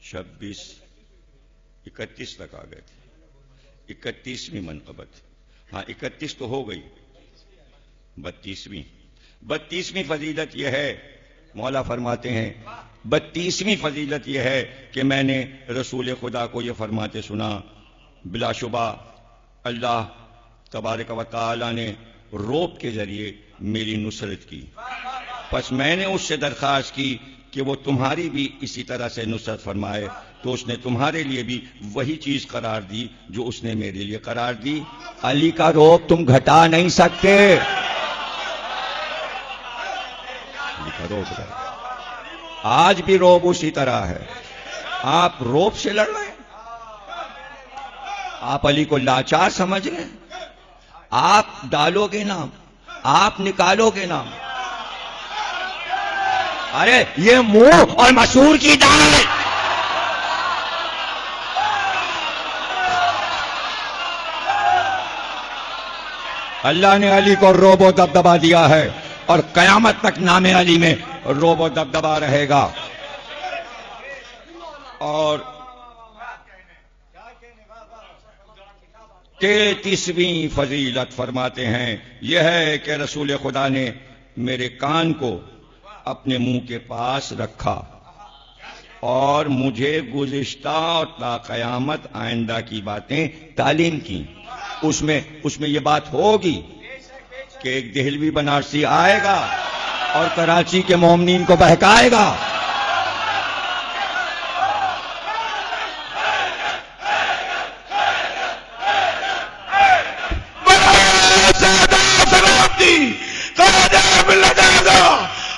26 31 تک آ گئے تھے، 31ویں منقبت، ہاں 31 تو ہو گئی، 32ویں فضیلت یہ ہے، مولا فرماتے ہیں 32ویں فضیلت یہ ہے کہ میں نے رسول خدا کو یہ فرماتے سنا، بلا شبہ اللہ تبارک و تعالی نے روب کے ذریعے میری نصرت کی، پس میں نے اس سے درخواست کی کہ وہ تمہاری بھی اسی طرح سے نصرت فرمائے، تو اس نے تمہارے لیے بھی وہی چیز قرار دی جو اس نے میرے لیے قرار دی۔ علی کا روب تم گھٹا نہیں سکتے، علی کا روب ہے، آج بھی روب اسی طرح ہے۔ آپ روب سے لڑ رہے ہیں، آپ علی کو لاچار سمجھ رہے ہیں، آپ ڈالو گے نام، آپ نکالو گے نام، ارے یہ منہ اور مسور کی دال، اللہ نے علی کو روب و دبدبا دیا ہے، اور قیامت تک نام علی میں روب و دبدبا رہے گا۔ اور 33ویں فضیلت فرماتے ہیں یہ ہے کہ رسول خدا نے میرے کان کو اپنے منہ کے پاس رکھا، اور مجھے گزشتہ اور تا قیامت آئندہ کی باتیں تعلیم کی. اس میں یہ بات ہوگی کہ ایک دہلوی بنارسی آئے گا اور کراچی کے مومنین کو بہکائے گا.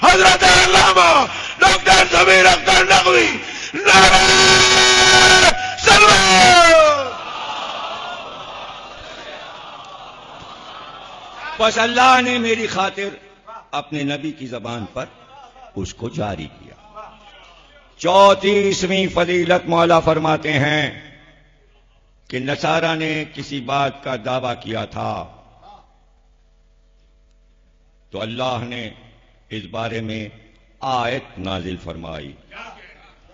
حضرت علامہ ڈاکٹر ضمیر اختر نقوی نعرہ سلوات. بس اللہ نے میری خاطر اپنے نبی کی زبان پر اس کو جاری کیا. 34ویں فضیلت مولا فرماتے ہیں کہ نصارہ نے کسی بات کا دعویٰ کیا تھا تو اللہ نے اس بارے میں آیت نازل فرمائی.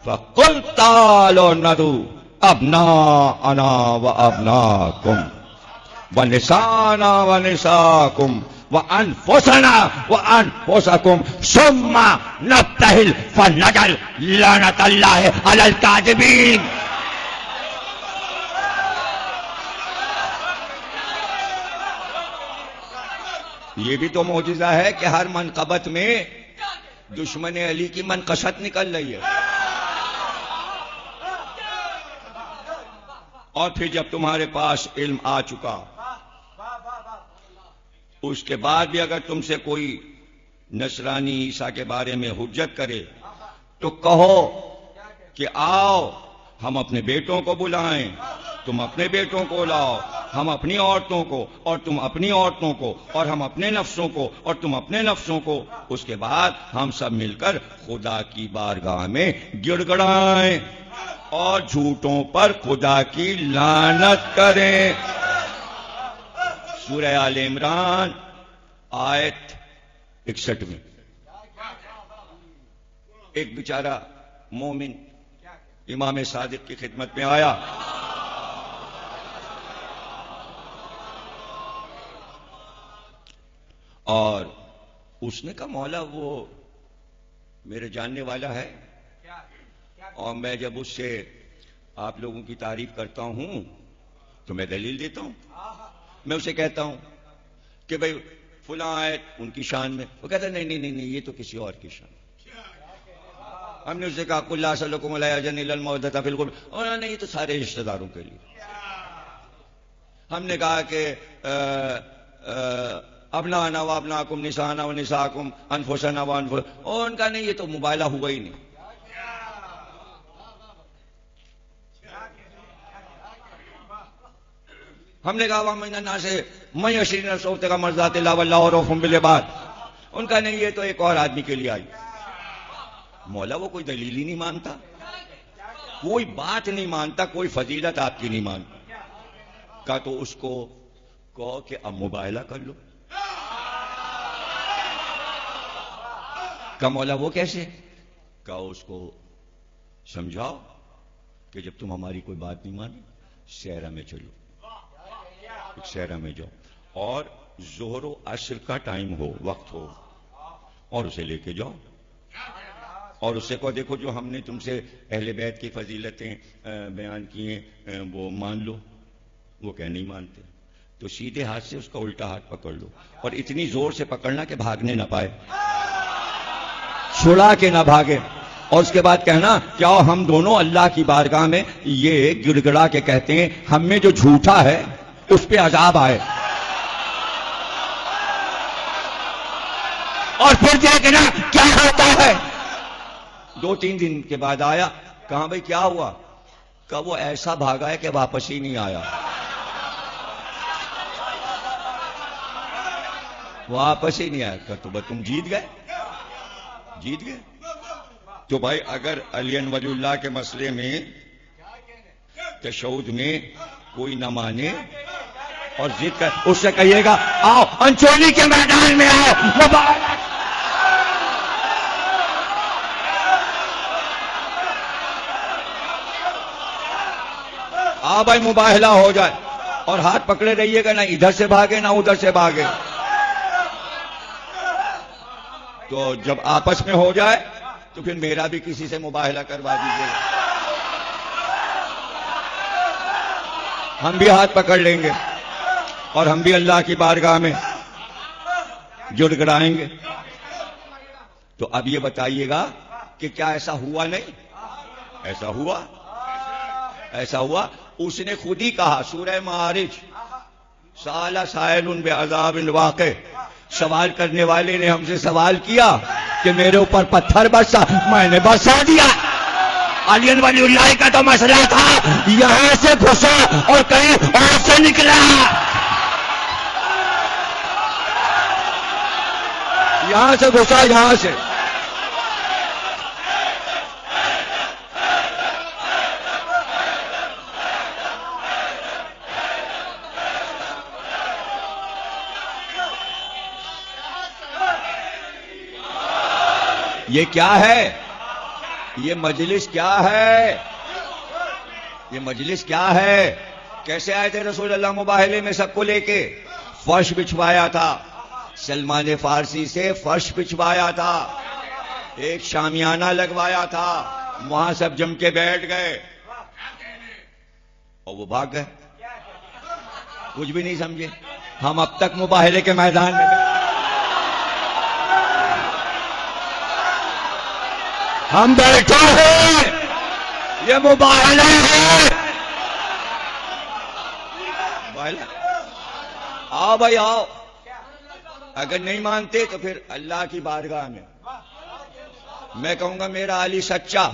فَقُلْ تَعَالَوْا نَدْعُوا أَبْنَاءَنَا وَأَبْنَاءَكُمْ وَنِسَاءَنَا وَنِسَاءَكُمْ وَأَنفُسَنَا وَأَنفُسَكُمْ ثُمَّ نَبْتَهِلْ فَنَجْعَلْ لَعْنَتَ اللَّهِ عَلَى الْكَاذِبِينَ. یہ بھی تو معجزہ ہے کہ ہر منقبت میں دشمن علی کی منقشت نکل رہی ہے. اور پھر جب تمہارے پاس علم آ چکا اس کے بعد بھی اگر تم سے کوئی نصرانی عیسیٰ کے بارے میں حجت کرے تو کہو کہ آؤ ہم اپنے بیٹوں کو بلائیں, تم اپنے بیٹوں کو لاؤ, ہم اپنی عورتوں کو اور تم اپنی عورتوں کو, اور ہم اپنے نفسوں کو اور تم اپنے نفسوں کو. اس کے بعد ہم سب مل کر خدا کی بارگاہ میں گڑ گڑائیں اور جھوٹوں پر خدا کی لعنت کریں. سورہ آل عمران آیت 61 میں ایک بیچارہ مومن امام صادق کی خدمت میں آیا اور اس نے کہا مولا وہ میرے جاننے والا ہے اور میں جب اس سے آپ لوگوں کی تعریف کرتا ہوں تو میں دلیل دیتا ہوں. میں اسے کہتا ہوں کہ بھئی فلاں آیت ان کی شان میں, وہ کہتا ہے نہیں یہ تو کسی اور کی شان. ہم نے اسے کہا قل لا اسألکم علیہ اجرا الا المودۃ فی القربى, اور نہیں یہ تو سارے رشتہ داروں کے لیے. ہم نے کہا کہ ابنانا و ابناکم نسانا و نساکم انفسنا و انفسکم, اور ان کا نہیں یہ تو مبالغہ ہوا ہی نہیں. ہم نے کہا وَمِنَ النَّاسِ مَن يَشْرِي نَفْسَهُ ابْتِغَاءَ مَرْضَاتِ اللَّهِ وَاللَّهُ رَءُوفٌ بِالْعِبَادِ. ان کا نہیں یہ تو ایک اور آدمی کے لیے آئی. مولا وہ کوئی دلیل ہی نہیں مانتا, کوئی بات نہیں مانتا, کوئی فضیلت آپ کی نہیں مانتا. کہا تو اس کو کہو کہ اب مباہلہ کر لو. کہا مولا وہ کیسے؟ کہا اس کو سمجھاؤ کہ جب تم ہماری کوئی بات نہیں مانی صحرا میں چلو, صحرا میں جاؤ اور ظہر و عصر کا ٹائم ہو, وقت ہو, اور اسے لے کے جاؤ اور اسے کو دیکھو جو ہم نے تم سے اہل بیت کی فضیلتیں بیان کی ہیں وہ مان لو. وہ کہ نہیں مانتے تو سیدھے ہاتھ سے اس کا الٹا ہاتھ پکڑ لو اور اتنی زور سے پکڑنا کہ بھاگنے نہ پائے, چھڑا کے نہ بھاگے. اور اس کے بعد کہنا کیا ہم دونوں اللہ کی بارگاہ میں یہ گڑ گڑا کے کہتے ہیں ہم میں جو جھوٹا ہے اس پہ عذاب آئے. اور پھر دیکھنا کیا ہوتا ہے. 2-3 دن کے بعد آیا, کہاں بھئی کیا ہوا؟ کہ وہ ایسا بھاگا ہے کہ واپس ہی نہیں آیا. واپس ہی نہیں آیا. کہ تو تم جیت گئے. تو بھائی اگر علی ولی اللہ کے مسئلے میں تشہد میں کوئی نہ مانے اور ضد کر, اس سے کہیے گا آؤ انچولی کے میدان میں آؤ, بھائی مباہلہ ہو جائے. اور ہاتھ پکڑے رہیے گا, نہ ادھر سے بھاگے نہ ادھر سے بھاگے. تو جب آپس میں ہو جائے تو پھر میرا بھی کسی سے مباہلہ کروا دیجیے، ہم بھی ہاتھ پکڑ لیں گے اور ہم بھی اللہ کی بارگاہ میں جڑ گڑائیں گے۔ تو اب یہ بتائیے گا کہ کیا ایسا ہوا نہیں؟ ایسا ہوا۔ اس نے خود ہی کہا سورہ معارج، سأل سائل بعذاب واقع، سوال کرنے والے نے ہم سے سوال کیا کہ میرے اوپر پتھر برسا، میں نے برسا دیا۔ علی ولی اللہ کا تو مسئلہ تھا، یہاں سے گھسا اور کہیں اور سے نکلا، یہاں سے گھسا یہاں سے۔ یہ کیا ہے؟ یہ مجلس کیا ہے؟ یہ مجلس کیا ہے؟ کیسے آئے تھے رسول اللہ مباہلے میں سب کو لے کے؟ فرش بچھوایا تھا، سلمان فارسی سے فرش بچھوایا تھا، ایک شامیانہ لگوایا تھا، وہاں سب جم کے بیٹھ گئے اور وہ بھاگ گئے، کچھ بھی نہیں سمجھے۔ ہم اب تک مباہلے کے میدان میں ہم بیٹھے ہیں، یہ مباہلہ ہے۔ آؤ بھائی آؤ، اگر نہیں مانتے تو پھر اللہ کی بارگاہ میں کہوں گا میرا علی سچا،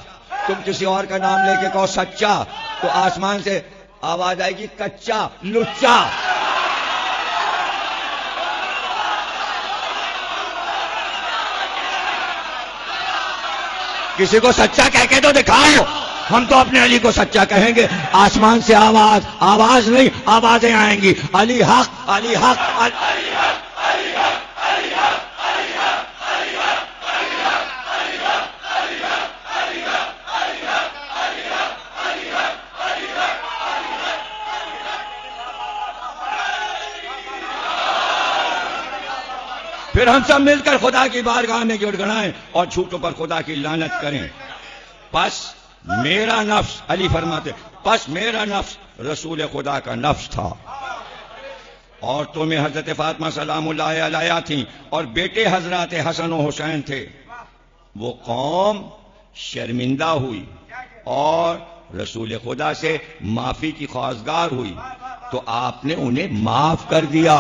تم کسی اور کا نام لے کے کہو سچا، تو آسمان سے آواز آئے گی کچا لچا۔ کسی کو سچا کہہ کے تو دکھاؤ، ہم تو اپنے علی کو سچا کہیں گے۔ آسمان سے آواز نہیں، آوازیں آئیں گی، علی حق علی حق علی حق۔ پھر ہم سب مل کر خدا کی بارگاہ میں گڑ گڑائیں اور جھوٹوں پر خدا کی لعنت کریں۔ پس میرا نفس، علی فرماتے، پس میرا نفس رسول خدا کا نفس تھا، عورتوں میں حضرت فاطمہ سلام اللہ علیہا تھیں اور بیٹے حضرات حسن و حسین تھے۔ وہ قوم شرمندہ ہوئی اور رسول خدا سے معافی کی خواستگار ہوئی، تو آپ نے انہیں معاف کر دیا۔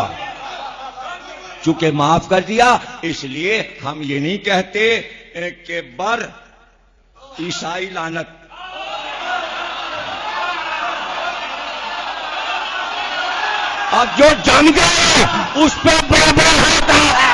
چونکہ معاف کر دیا، اس لیے ہم یہ نہیں کہتے کہ بر عیسائی لعنت۔ اب جو جم گئے اس پہ برابر ہوتا ہے۔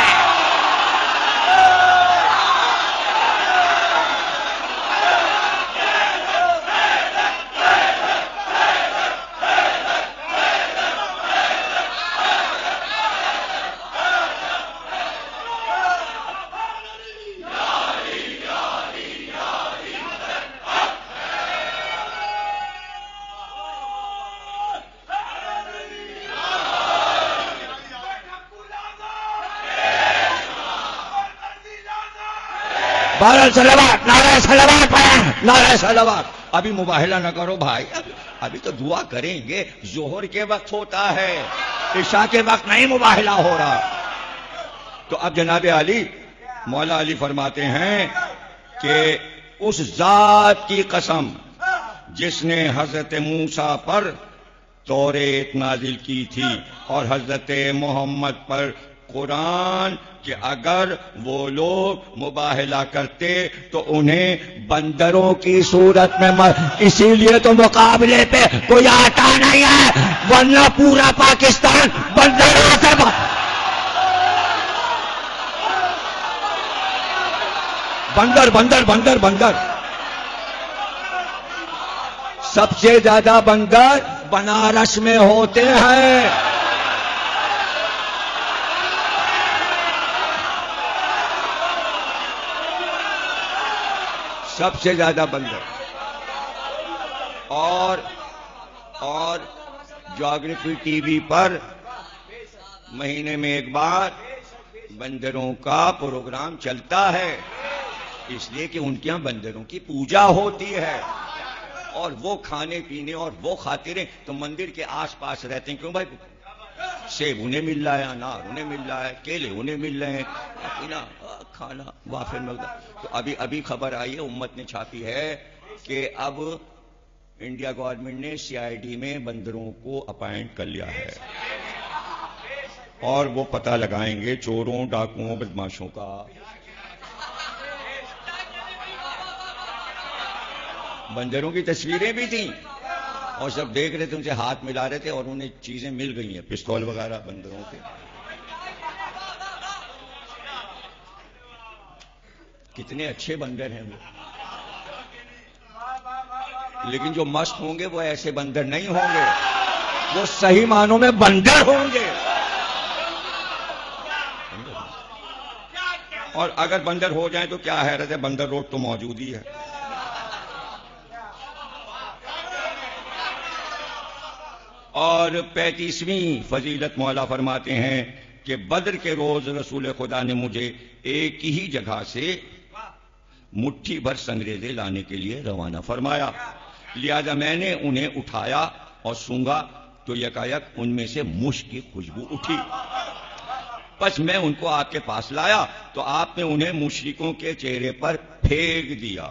بارہ صلوات، نعرہ صلوات پڑھیں، نعرہ صلوات۔ ابھی مباہلہ نہ کرو بھائی، ابھی تو دعا کریں گے، ظہر کے وقت ہوتا ہے، عشاء کے وقت نہیں مباہلہ ہو رہا۔ تو اب جناب علی، مولا علی فرماتے ہیں کہ اس ذات کی قسم جس نے حضرت موسیٰ پر توریت نازل کی تھی اور حضرت محمد پر قرآن، کہ اگر وہ لوگ مباہلہ کرتے تو انہیں بندروں کی صورت میں اسی لیے تو مقابلے پہ کوئی آتا نہیں ہے، ورنہ پورا پاکستان بندروں سے بندر بندر بندر بندر۔ سب سے زیادہ بندر بنارس میں ہوتے ہیں۔ سب سے زیادہ بندر۔ اور جیوگرافی ٹی وی پر مہینے میں ایک بار بندروں کا پروگرام چلتا ہے۔ اس لیے کہ ان کے یہاں بندروں کی پوجا ہوتی ہے، اور وہ کھانے پینے اور وہ خاطریں تو مندر کے آس پاس رہتے ہیں. کیوں بھائی؟ سیب انہیں مل رہا ہے، انار انہیں مل رہا ہے، کیلے انہیں مل رہے ہیں، کھانا وافر مقدار. تو ابھی خبر آئی ہے، امت نے چھاپی ہے کہ اب انڈیا گورنمنٹ نے CID میں بندروں کو اپائنٹ کر لیا ہے، اور وہ پتہ لگائیں گے چوروں ڈاکوؤں بدماشوں کا. بندروں کی تصویریں بھی تھیں، اور سب دیکھ رہے تھے، ان سے ہاتھ ملا رہے تھے، اور انہیں چیزیں مل گئی ہیں، پستول وغیرہ بندروں کے. کتنے اچھے بندر ہیں وہ، لیکن جو مست ہوں گے وہ ایسے بندر نہیں ہوں گے، وہ صحیح معنوں میں بندر ہوں گے. اور اگر بندر ہو جائیں تو کیا حیرت ہے، بندر روڈ تو موجود ہی ہے. اور 35ویں فضیلت مولا فرماتے ہیں کہ بدر کے روز رسول خدا نے مجھے ایک ہی جگہ سے مٹھی بھر سنگریزے لانے کے لیے روانہ فرمایا، لہذا میں نے انہیں اٹھایا اور سونگا تو یکایک ان میں سے مشک کی خوشبو اٹھی. پس میں ان کو آپ کے پاس لایا تو آپ نے انہیں مشرکوں کے چہرے پر پھینک دیا.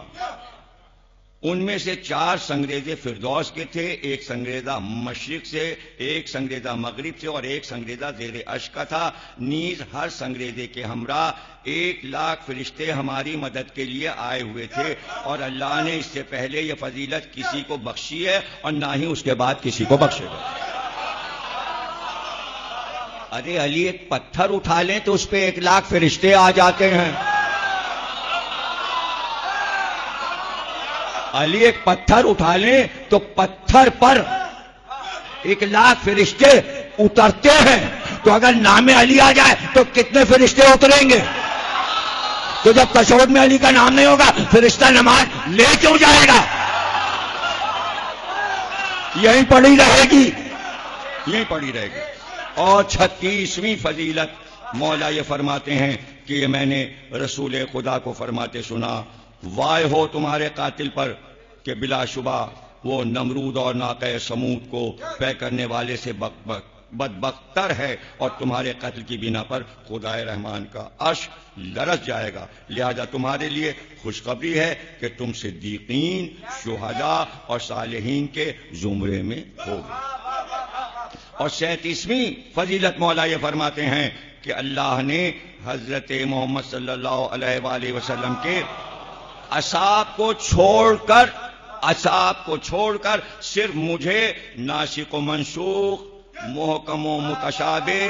ان میں سے 4 سنگریزے فردوس کے تھے، ایک سنگریزہ مشرق سے، ایک سنگریزہ مغرب سے، اور ایک سنگریزہ زیر عرش کا تھا. نیز ہر سنگریزے کے ہمراہ 1,00,000 فرشتے ہماری مدد کے لیے آئے ہوئے تھے، اور اللہ نے اس سے پہلے یہ فضیلت کسی کو بخشی ہے اور نہ ہی اس کے بعد کسی کو بخشے گا. ارے علی، ایک پتھر اٹھا لیں تو اس پہ 1,00,000 فرشتے آ جاتے ہیں. علی، ایک پتھر اٹھا لیں تو پتھر پر 1,00,000 فرشتے اترتے ہیں. تو اگر نام علی آ جائے تو کتنے فرشتے اتریں گے؟ تو جب تشہد میں علی کا نام نہیں ہوگا، فرشتہ نماز لے کیوں جائے گا؟ یہیں پڑی رہے گی، یہیں پڑی رہے گی. اور 36ویں فضیلت مولا یہ فرماتے ہیں کہ یہ میں نے رسول خدا کو فرماتے سنا، وائے ہو تمہارے قاتل پر کہ بلا شبہ وہ نمرود اور ناقہ سمود کو طے کرنے والے سے بدبختر ہے، اور تمہارے قتل کی بنا پر خدائے رحمان کا عرش لرز جائے گا. لہذا تمہارے لیے خوشخبری ہے کہ تم صدیقین، شہداء اور صالحین کے زمرے میں ہوگے. اور 37ویں فضیلت مولا یہ فرماتے ہیں کہ اللہ نے حضرت محمد صلی اللہ علیہ وآلہ وسلم کے اصحاب کو چھوڑ کر صرف مجھے ناسخ و منسوخ، محکم و متشابہ،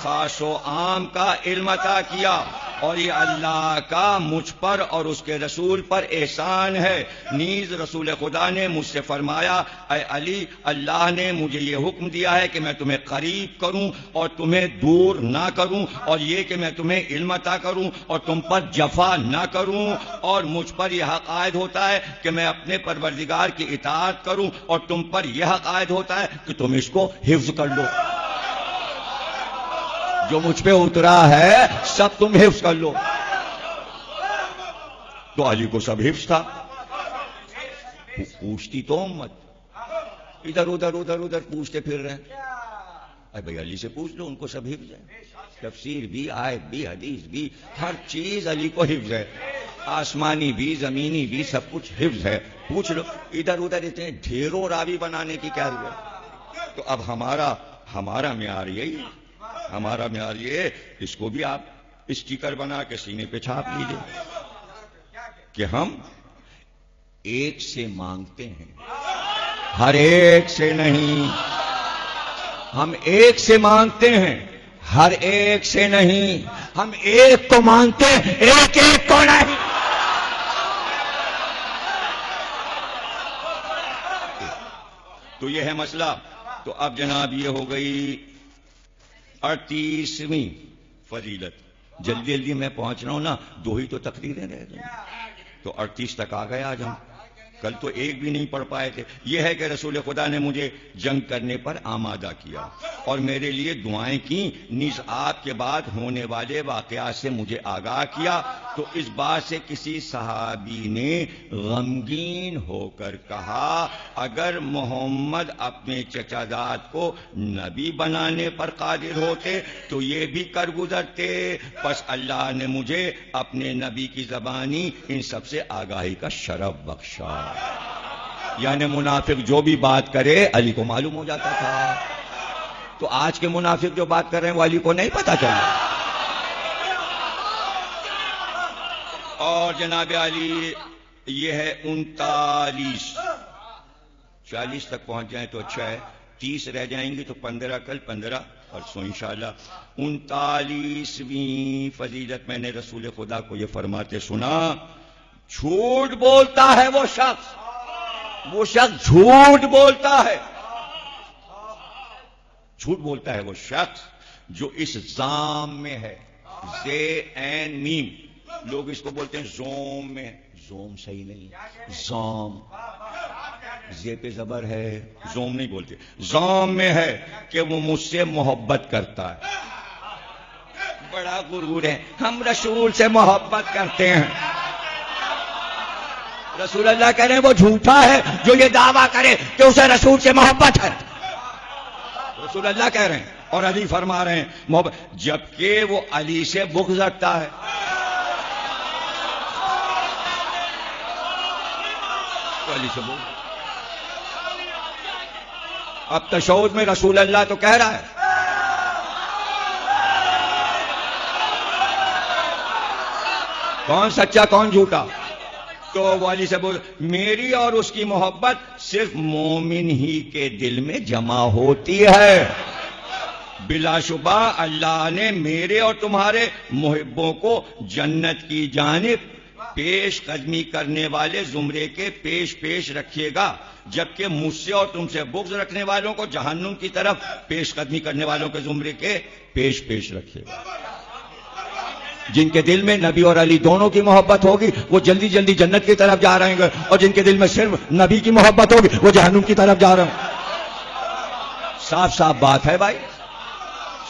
خاص و عام کا علم عطا کیا، اور یہ اللہ کا مجھ پر اور اس کے رسول پر احسان ہے. نیز رسول خدا نے مجھ سے فرمایا، اے علی، اللہ نے مجھے یہ حکم دیا ہے کہ میں تمہیں قریب کروں اور تمہیں دور نہ کروں، اور یہ کہ میں تمہیں علم عطا کروں اور تم پر جفا نہ کروں. اور مجھ پر یہ حق عائد ہوتا ہے کہ میں اپنے پروردگار کی اطاعت کروں، اور تم پر یہ حق عائد ہوتا ہے کہ تم اس کو حفظ کر لو. جو مجھ پہ اترا ہے سب تم حفظ کر لو. تو علی کو سب حفظ تھا. پوچھتی تو امت ادھر ادھر پوچھتے پھر رہے. ارے بھائی علی سے پوچھ لو، ان کو سب حفظ ہے. تفسیر بھی، آیت بھی، حدیث بھی، ہر چیز علی کو حفظ ہے. آسمانی بھی، زمینی بھی، سب کچھ حفظ ہے. پوچھ لو. ادھر اتنے ڈھیروں راوی بنانے کی کیا ضرورت؟ تو اب ہمارا معیار یہی ہے. ہمارا معیار یہ، اس کو بھی آپ اسٹیکر بنا کے سینے پہ چھاپ لیجیے کہ ہم ایک سے مانگتے ہیں، ہر ایک سے نہیں. ہم ایک سے مانگتے ہیں، ہر ایک سے نہیں. ہم ایک کو مانگتے ہیں، ایک کو نہیں. تو یہ ہے مسئلہ. تو اب جناب یہ ہو گئی 38ویں فضیلت. جلدی میں پہنچ رہا ہوں نا، 2 ہی تو تقریریں رہ گئی، تو 38 تک آ گئے آج ہم. کل تو ایک بھی نہیں پڑھ پائے تھے. یہ ہے کہ رسول خدا نے مجھے جنگ کرنے پر آمادہ کیا اور میرے لیے دعائیں کی، نیز آپ کے بعد ہونے والے واقعات سے مجھے آگاہ کیا. تو اس بات سے کسی صحابی نے غمگین ہو کر کہا، اگر محمد اپنے چچا زاد کو نبی بنانے پر قادر ہوتے تو یہ بھی کر گزرتے. پس اللہ نے مجھے اپنے نبی کی زبانی ان سب سے آگاہی کا شرف بخشا. یعنی منافق جو بھی بات کرے علی کو معلوم ہو جاتا تھا. تو آج کے منافق جو بات کر رہے ہیں وہ علی کو نہیں پتا چلا. اور جناب علی یہ ہے 39. 40 تک پہنچ جائیں تو اچھا ہے. 30 رہ جائیں گی تو 15 کل، 15 پرسوں انشاءاللہ. 39ویں فضیلت میں نے رسول خدا کو یہ فرماتے سنا، جھوٹ بولتا ہے وہ شخص جھوٹ بولتا ہے. جھوٹ بولتا ہے وہ شخص جو اس زام میں ہے. زے این میم، لوگ اس کو بولتے ہیں زوم میں. زوم صحیح نہیں، زام. زے پہ زبر ہے، زوم نہیں بولتے. زام میں ہے کہ وہ مجھ سے محبت کرتا ہے. بڑا غرور ہے، ہم رسول سے محبت کرتے ہیں. رسول اللہ کہہ رہے ہیں وہ جھوٹا ہے جو یہ دعویٰ کرے کہ اسے رسول سے محبت ہے. رسول اللہ کہہ رہے ہیں اور علی فرما رہے ہیں محبت، جبکہ وہ علی سے بغض رکھتا ہے. تو علی سے بغض. اب تشہد میں رسول اللہ تو کہہ رہا ہے کون سچا کون جھوٹا. تو وہ علی سے بول، میری اور اس کی محبت صرف مومن ہی کے دل میں جمع ہوتی ہے. بلا شبہ اللہ نے میرے اور تمہارے محبوں کو جنت کی جانب پیش قدمی کرنے والے زمرے کے پیش رکھیے گا، جبکہ مجھ سے اور تم سے بغض رکھنے والوں کو جہنم کی طرف پیش قدمی کرنے والوں کے زمرے کے پیش رکھیے گا. جن کے دل میں نبی اور علی دونوں کی محبت ہوگی وہ جلدی جلدی جنت کی طرف جا رہے ہیں، اور جن کے دل میں صرف نبی کی محبت ہوگی وہ جہنم کی طرف جا رہے ہیں. صاف بات ہے بھائی،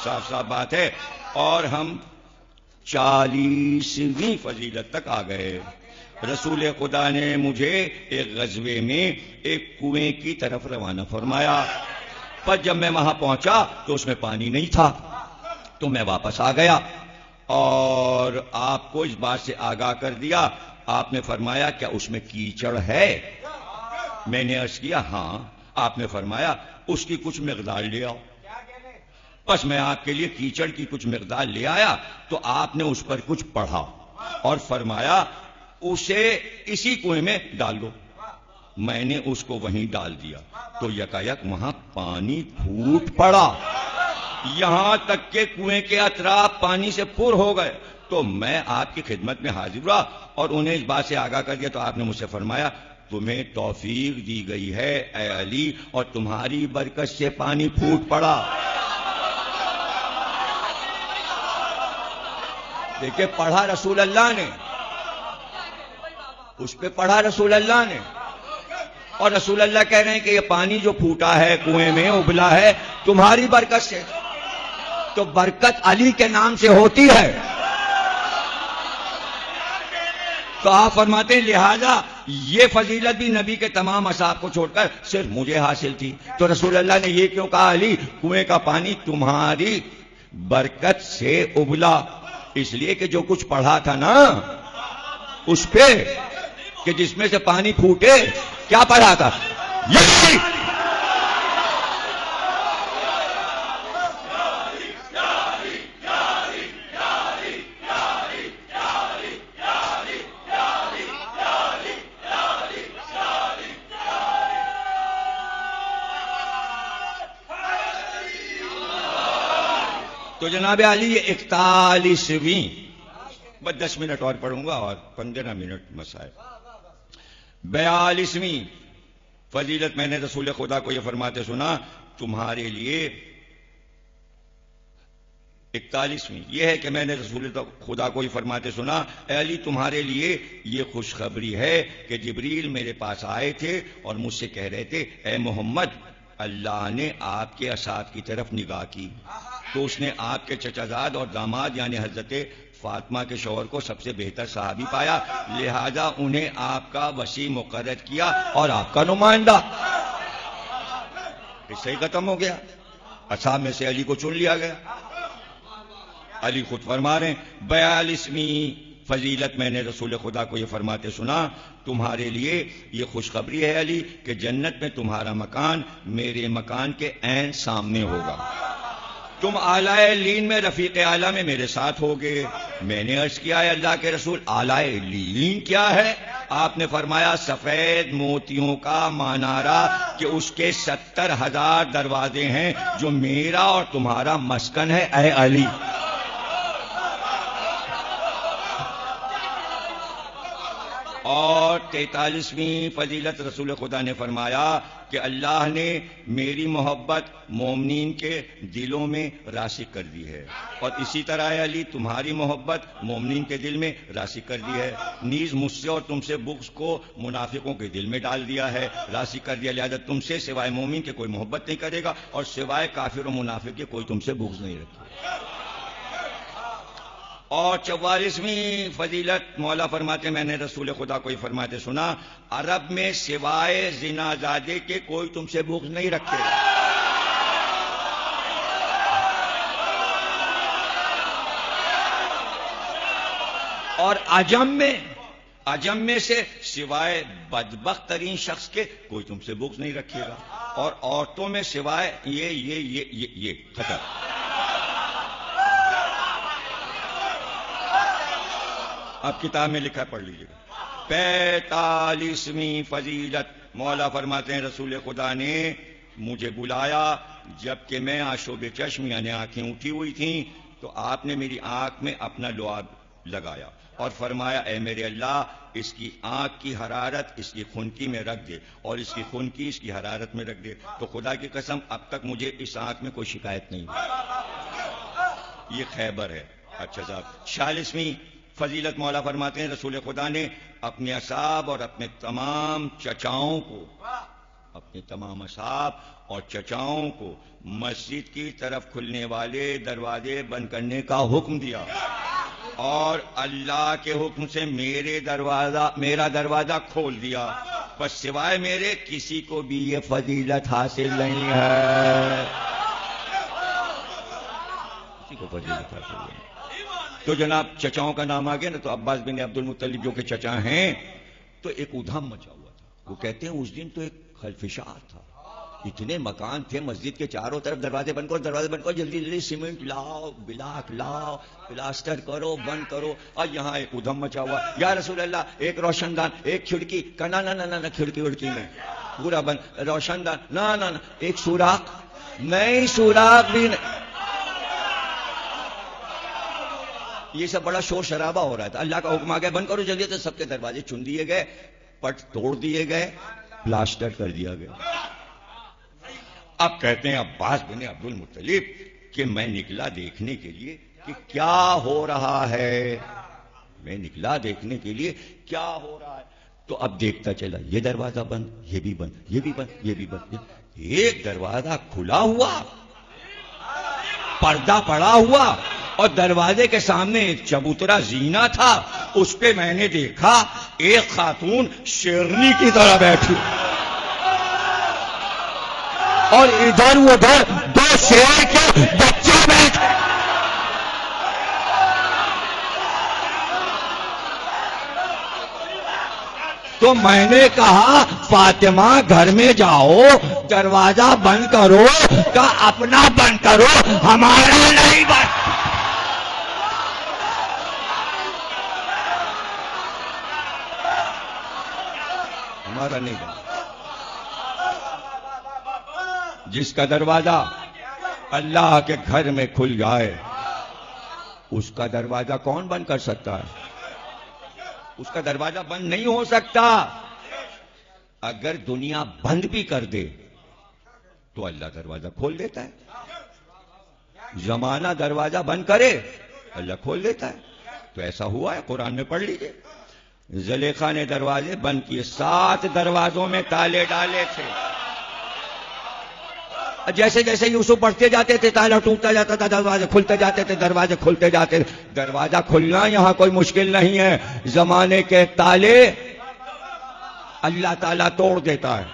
صاف بات ہے. اور ہم 40ویں فضیلت تک آ گئے. رسول خدا نے مجھے ایک غزوے میں ایک کنویں کی طرف روانہ فرمایا. پر جب میں وہاں پہنچا تو اس میں پانی نہیں تھا، تو میں واپس آ گیا اور آپ کو اس بات سے آگاہ کر دیا. آپ نے فرمایا کیا اس میں کیچڑ ہے؟ میں نے عرض کیا ہاں. آپ نے فرمایا اس کی کچھ مقدار لے آؤ. بس میں آپ کے لیے کیچڑ کی کچھ مقدار لے آیا تو آپ نے اس پر کچھ پڑھا اور فرمایا اسے اسی کنویں میں ڈال دو. میں نے اس کو وہیں ڈال دیا تو یکایک وہاں پانی پھوٹ پڑا، یہاں تک کہ کنویں کے اطراف پانی سے پر ہو گئے. تو میں آپ کی خدمت میں حاضر ہوا اور انہیں اس بات سے آگاہ کر دیا. تو آپ نے مجھ سے فرمایا تمہیں توفیق دی گئی ہے اے علی، اور تمہاری برکت سے پانی پھوٹ پڑا. دیکھیں پڑھا رسول اللہ نے، اس پہ پڑھا رسول اللہ نے، اور رسول اللہ کہہ رہے ہیں کہ یہ پانی جو پھوٹا ہے کنویں میں ابلا ہے تمہاری برکت سے. تو برکت علی کے نام سے ہوتی ہے. تو آپ فرماتے ہیں لہذا یہ فضیلت بھی نبی کے تمام اصحاب کو چھوڑ کر صرف مجھے حاصل تھی. تو رسول اللہ نے یہ کیوں کہا علی کنویں کا پانی تمہاری برکت سے ابلا؟ اس لیے کہ جو کچھ پڑھا تھا نا اس پہ کہ جس میں سے پانی پھوٹے، کیا پڑھا تھا؟ تو جناب علی یہ 41ویں، بس 10 منٹ اور پڑھوں گا اور 15 منٹ مسائل. 42ویں فضیلت میں نے رسول خدا کو یہ فرماتے سنا، تمہارے لیے 41ویں یہ ہے کہ میں نے رسول خدا کو یہ فرماتے سنا، اے علی تمہارے لیے یہ خوشخبری ہے کہ جبریل میرے پاس آئے تھے اور مجھ سے کہہ رہے تھے اے محمد اللہ نے آپ کے اصحاب کی طرف نگاہ کی تو اس نے آپ کے چچا زاد اور داماد یعنی حضرت فاطمہ کے شوہر کو سب سے بہتر صحابی پایا، لہذا انہیں آپ کا وسیع مقرر کیا اور آپ کا نمائندہ۔ اس سے ہی ختم ہو گیا، اصحاب میں سے علی کو چن لیا گیا۔ علی خود فرما رہے ہیں 42ویں فضیلت میں نے رسول خدا کو یہ فرماتے سنا، تمہارے لیے یہ خوشخبری ہے علی کہ جنت میں تمہارا مکان میرے مکان کے عین سامنے ہوگا، تم اعلی لین میں رفیق اعلیٰ میں میرے ساتھ ہوگے۔ میں نے عرض کیا ہے اللہ کے رسول اعلی لین کیا ہے؟ آپ نے فرمایا سفید موتیوں کا مانارہ کہ اس کے 70,000 دروازے ہیں جو میرا اور تمہارا مسکن ہے اے علی۔ اور 43ویں فضیلت رسول خدا نے فرمایا کہ اللہ نے میری محبت مومنین کے دلوں میں راسخ کر دی ہے، اور اسی طرح ہے علی تمہاری محبت مومنین کے دل میں راسخ کر دی ہے، نیز مجھ سے اور تم سے بغض کو منافقوں کے دل میں ڈال دیا ہے، راسخ کر دیا، لہذا تم سے سوائے مومن کے کوئی محبت نہیں کرے گا اور سوائے کافر و منافق کے کوئی تم سے بغض نہیں رکھے گا۔ اور 44ویں فضیلت مولا فرماتے میں نے رسول خدا کو یہ فرماتے سنا، عرب میں سوائے زنا زادے کے کوئی تم سے بغض نہیں رکھے گا۔ اور عجم میں سے سوائے بدبخت ترین شخص کے کوئی تم سے بغض نہیں رکھے گا، اور عورتوں میں سوائے یہ خطر۔ اب کتاب میں لکھا پڑھ لیجیے گا۔ 45ویں فضیلت مولا فرماتے ہیں رسول خدا نے مجھے بلایا جبکہ میں آشوب چشم یعنی آنکھیں اٹھی ہوئی تھیں، تو آپ نے میری آنکھ میں اپنا لعاب لگایا اور فرمایا اے میرے اللہ اس کی آنکھ کی حرارت اس کی خنکی میں رکھ دے اور اس کی خنکی اس کی حرارت میں رکھ دے۔ تو خدا کی قسم اب تک مجھے اس آنکھ میں کوئی شکایت نہیں ہوئی۔ یہ خیبر ہے۔ اچھا صاحب 46ویں فضیلت مولا فرماتے ہیں رسول خدا نے اپنے اصحاب اور اپنے تمام چچاؤں کو اور چچاؤں کو مسجد کی طرف کھلنے والے دروازے بند کرنے کا حکم دیا، اور اللہ کے حکم سے میرا دروازہ کھول دیا، بس سوائے میرے کسی کو بھی یہ فضیلت حاصل نہیں ہے، کسی کو فضیلت حاصل نہیں۔ تو جناب چچاؤں کا نام آ گیا نا، تو عباس بن عبد المطلب جو کہ چچا ہیں، تو ایک ادھم مچا ہوا تھا۔ وہ کہتے ہیں اس دن تو ایک خلفشار تھا، اتنے مکان تھے مسجد کے چاروں طرف، دروازے بند کرو جلدی جلدی، سیمنٹ لاؤ، بلاک لاؤ، پلاسٹر کرو، بند کرو، اور یہاں ایک ادھم مچا ہوا، یا رسول اللہ ایک روشن دان، ایک کھڑکی، نہ کھڑکی وڑکی میں پورا بند، روشن دان نہ ایک سوراخ نہیں، سوراخ بھی نہیں۔ یہ سب بڑا شور شرابہ ہو رہا تھا، اللہ کا حکم آ گیا بند کرو جلدی، تو سب کے دروازے چن دیے گئے، پٹ توڑ دیے گئے، پلاسٹر کر دیا گیا۔ اب کہتے ہیں عباس بن عبد المطلب کہ میں نکلا دیکھنے کے لیے کہ کیا ہو رہا ہے، میں نکلا دیکھنے کے لیے کیا ہو رہا ہے، تو اب دیکھتا چلا یہ دروازہ بند، یہ بھی بند، یہ بھی بند، یہ بھی بند، ایک دروازہ کھلا ہوا، پردہ پڑا ہوا، اور دروازے کے سامنے ایک چبوترا زینہ تھا، اس پہ میں نے دیکھا ایک خاتون شیرنی کی طرح بیٹھی، اور ادھر ادھر دو شیر کے بچے بیٹھے۔ تو میں نے کہا فاطمہ گھر میں جاؤ، دروازہ بند کرو، کا اپنا بند کرو، ہمارا نہیں بند۔ ہمارا نہیں بند۔ جس کا دروازہ اللہ کے گھر میں کھل جائے اس کا دروازہ کون بند کر سکتا ہے؟ اس کا دروازہ بند نہیں ہو سکتا۔ اگر دنیا بند بھی کر دے تو اللہ دروازہ کھول دیتا ہے۔ زمانہ دروازہ بند کرے اللہ کھول دیتا ہے. تو ایسا ہوا ہے, قرآن میں پڑھ لیجئے. زلیخا نے دروازے بند کیے, 7 دروازوں میں تالے ڈالے تھے. جیسے جیسے یوسف بڑھتے جاتے تھے تالا ٹوٹتا جاتا تھا, دروازے کھلتے جاتے تھے, دروازے کھلتے جاتے تھے. دروازہ کھلنا یہاں کوئی مشکل نہیں ہے. زمانے کے تالے اللہ تعالیٰ توڑ دیتا ہے.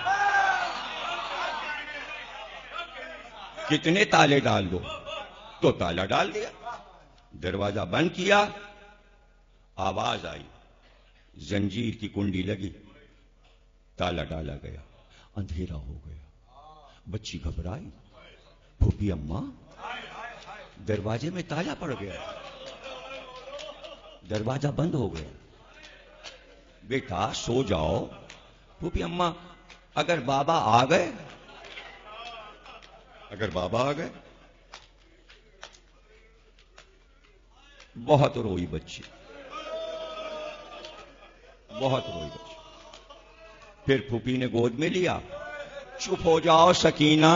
کتنے تالے ڈال دو, تو تالا ڈال دیا, دروازہ بند کیا, آواز آئی, زنجیر کی کنڈی لگی, تالا ڈالا گیا, اندھیرا ہو گیا. بچی گھبرائی, پھوپھی اماں دروازے میں تالا پڑ گیا, دروازہ بند ہو گیا, بیٹا سو جاؤ. پھوپھی اماں اگر بابا آ گئے, اگر بابا آ گئے. بہت روئی بچی, بہت روئی بچی. پھر پھوپھی نے گود میں لیا, چپ ہو جاؤ سکینہ,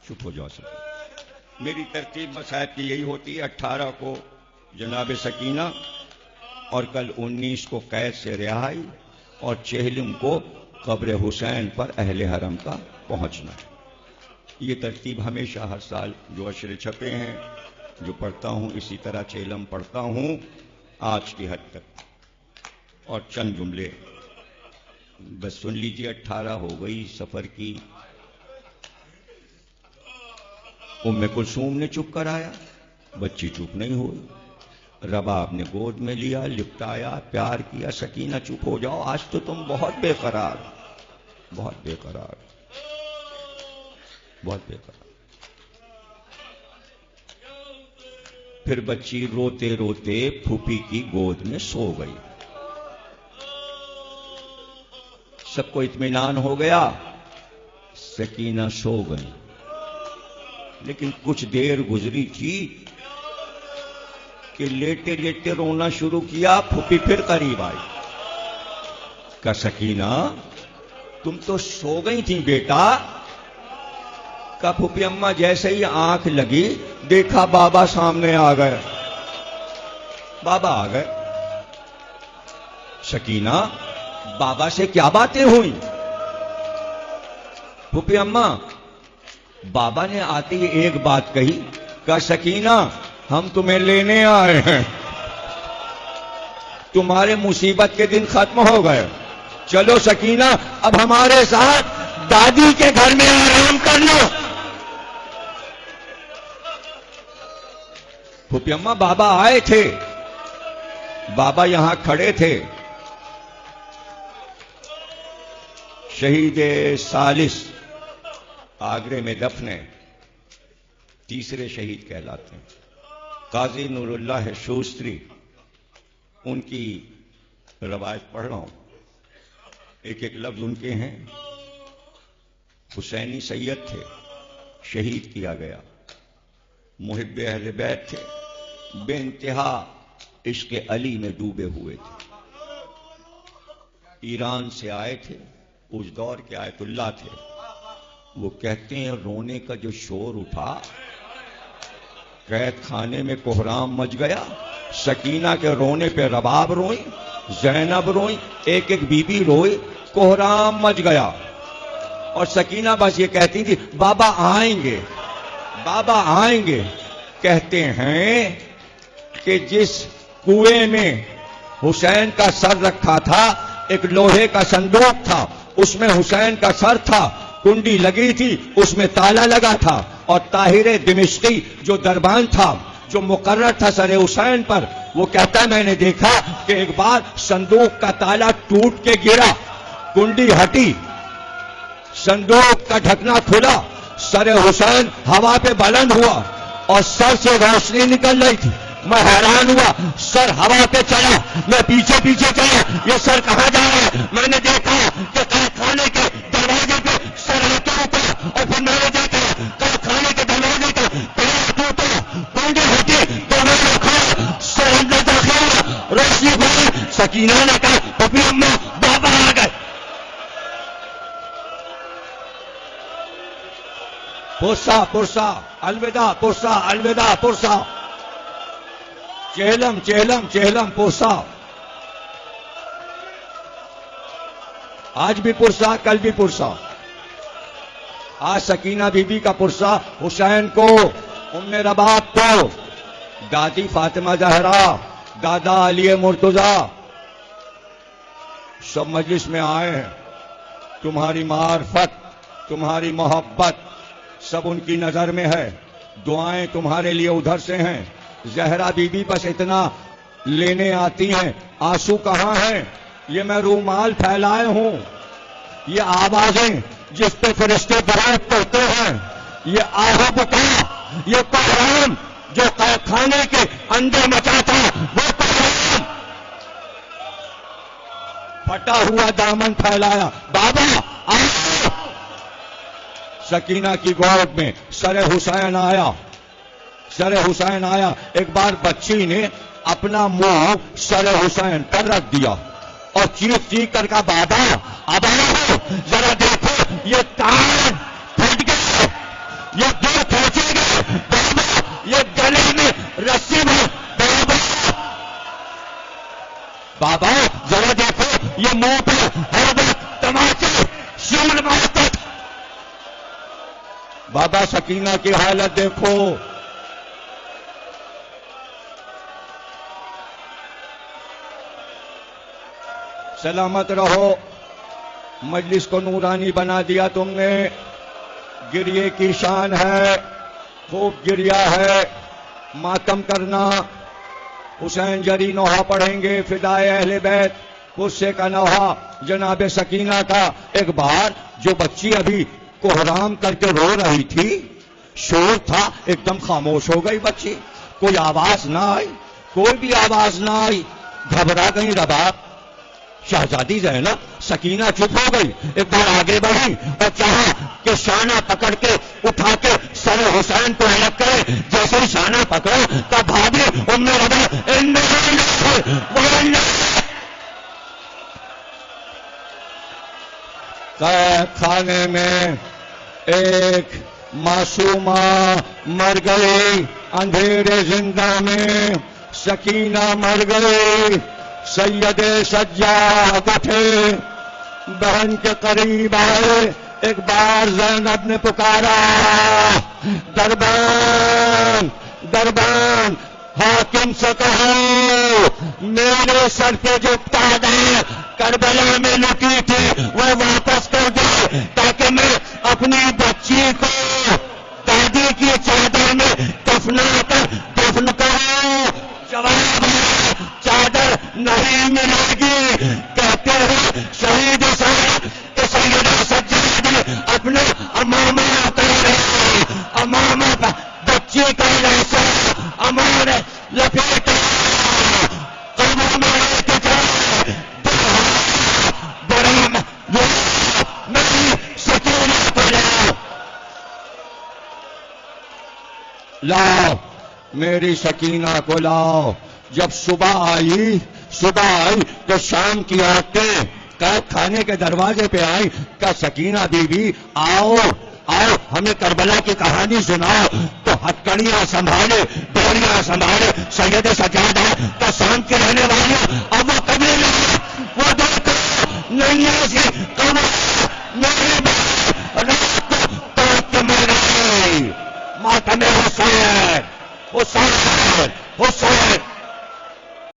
چپ ہو جاؤ سکینہ. میری ترتیب مساجد کی یہی ہوتی ہے, 18 کو جناب سکینہ, اور کل 19 کو قید سے رہائی, اور 40 کو قبر حسین پر اہل حرم کا پہنچنا ہے. یہ ترتیب ہمیشہ ہر سال جو اشرے چھپے ہیں جو پڑھتا ہوں اسی طرح چیلم پڑھتا ہوں آج کی حد تک. اور چند جملے بس سن لیجیے. 18 ہو گئی سفر کی. ام کلثوم نے چپ کرایا, بچی چپ نہیں ہوئی. رباب نے گود میں لیا, لپٹایا, پیار کیا. سکینہ چپ ہو جاؤ, آج تو تم بہت بے قرار, بہت بے قرار, بہت بے قرار. پھر بچی روتے روتے پھوپھی کی گود میں سو گئی. سب کو اطمینان ہو گیا, سکینہ سو گئی. لیکن کچھ دیر گزری تھی کہ لیٹے لیٹے رونا شروع کیا. پھوپھی پھر قریب آئی, کہا سکینہ تم تو سو گئی تھی بیٹا. کہا پھوپھی اماں جیسے ہی آنکھ لگی دیکھا بابا سامنے آ گئے, بابا آ گئے. سکینہ بابا سے کیا باتیں ہوئی؟ پھوپھی اماں بابا نے آتے ہی ایک بات کہی, کہا سکینہ ہم تمہیں لینے آئے ہیں, تمہارے مصیبت کے دن ختم ہو گئے, چلو سکینہ اب ہمارے ساتھ دادی کے گھر میں آرام کر لو. پھوپھی اماں بابا آئے تھے, بابا یہاں کھڑے تھے. شہید ثالث آگرے میں دفن ہے, تیسرے شہید کہلاتے ہیں. قاضی نور اللہ شوستری, ان کی روایت پڑھ رہا ہوں, ایک ایک لفظ ان کے ہیں. حسینی سید تھے, شہید کیا گیا. محب اہل بیت تھے, بے انتہا عشق علی میں ڈوبے ہوئے تھے. ایران سے آئے تھے, اس دور کے آیت اللہ تھے. وہ کہتے ہیں رونے کا جو شور اٹھا, قید خانے میں کوہرام مچ گیا. سکینہ کے رونے پہ رباب روئی, زینب روئی, ایک ایک بی بی روئی, کوہرام مچ گیا. اور سکینہ بس یہ کہتی تھی بابا آئیں گے, بابا آئیں گے. کہتے ہیں کہ جس کنویں میں حسین کا سر رکھا تھا ایک لوہے کا صندوق تھا, اس میں حسین کا سر تھا, کنڈی لگی تھی, اس میں تالا لگا تھا. اور طاہر دمشقی جو دربان تھا, جو مقرر تھا سر حسین پر, وہ کہتا ہے میں نے دیکھا کہ ایک بار صندوق کا تالا ٹوٹ کے گرا, کنڈی ہٹی, صندوق کا ڈھکنا کھلا, سر حسین ہوا پہ بلند ہوا اور سر سے روشنی نکل رہی تھی. میں حیران ہوا, سر ہوا پہ چلا, میں پیچھے پیچھے چلا, یہ سر کہاں جا رہا ہے؟ میں نے دیکھا کہ قید خانے کے دروازے پہ سر ہٹا تھا, اور پھر میں نے دیکھا قید خانے کے دروازے کا پڑا ٹوٹا, کنڈی ہٹی تو میں نے کھا سر اندر داخل, روشنی بھری. سکینہ نے کہا پھوپھی اماں بابا آ گئے. پرسا پرسا الوداع، پرسا الوداع، پرسا چہلم چہلم چہلم، پرسا آج بھی پرسا، کل بھی پرسا. آج سکینہ بی بی کا پرسا حسین کو، ام رباب کو، دادی فاطمہ زہرا، دادا علی مرتضی سب مجلس میں آئے ہیں. تمہاری معرفت، تمہاری محبت سب ان کی نظر میں ہے. دعائیں تمہارے لیے ادھر سے ہیں. زہرا بی بی بس اتنا لینے آتی ہیں. آنسو کہاں ہیں؟ یہ میں رومال پھیلائے ہوں. یہ آوازیں جس پہ فرشتے درود کرتے ہیں، یہ آہ بکا، یہ کوہرام جو قید خانے کے اندر مچا تھا، وہ کوہرام پھٹا ہوا دامن پھیلایا. بابا آؤ. سکینہ کی گود میں سر حسین آیا، سر حسین آیا. ایک بار بچی نے اپنا منہ سر حسین پر رکھ دیا اور چیخ چیخ کر کہا بابا اب آؤ ذرا دیکھو یہ کان پھٹ گئے، یہ دل پھینچے گئے، بابا یہ گلے میں رسی میں، بابا بابا ذرا دیکھو یہ منہ پہ ہر وقت تماچے شمل مارتا تھا. بابا سکینہ کی حالت دیکھو. سلامت رہو. مجلس کو نورانی بنا دیا تم نے. گریے کی شان ہے، خوب گریا ہے. ماتم کرنا. حسین جری نوحہ پڑھیں گے، فدائے اہل بیت، غصے کا نوحہ جناب سکینہ کا. ایک بار جو بچی ابھی کوہرام کر کے رو رہی تھی، شور تھا، ایک دم خاموش ہو گئی بچی. کوئی آواز نہ آئی، کوئی بھی آواز نہ آئی. گھبرا گئی رباب. شہزادی زینب سکینہ چپ ہو گئی. ایک بار آگے بڑھی اور چاہا کہ شانہ پکڑ کے اٹھا کے سر حسین کو الگ کرے. جیسے ہی شانہ پکڑا تو بھاگی ام رباب قید خانے میں ایک معصومہ مر گئی. اندھیرے زندہ میں سکینہ مر گئی. سید سجاد اٹھے، بہن کے قریب آئے. ایک بار زینب نے پکارا دربان دربان. حاکم سے کہو میرے سر پہ جو تعداد کربلا میں لٹی تھی وہ واپس کر دے تاکہ میں اپنی بچی کو دادی کی چادر میں دفنا کر دفن کروں. جواب چادر نہیں ملے گی. کہتے ہیں شہید صاحب کہ سیدہ سجاد اپنے امامہ اتارے، امامہ بچی کا ایسا ہمارے لپیٹا سکینہ کو لاؤ، میری سکینہ کو لاؤ. جب صبح آئی تو شام کی عورتیں قید خانے کے دروازے پہ آئی. کہ سکینہ بی بی آؤ آؤ ہمیں کربلا کی کہانی سناؤ. تو ہتکڑیاں سنبھالے، ڈوریاں سنبھالے. سید سجاد ہے تو شام کے رہنے والے. اب وہ کبھی نہیں، وہ دیکھو نہیں ایسی کمر میرے رات کو توڑ کے مر گئی. ماتم حسین حسین حسین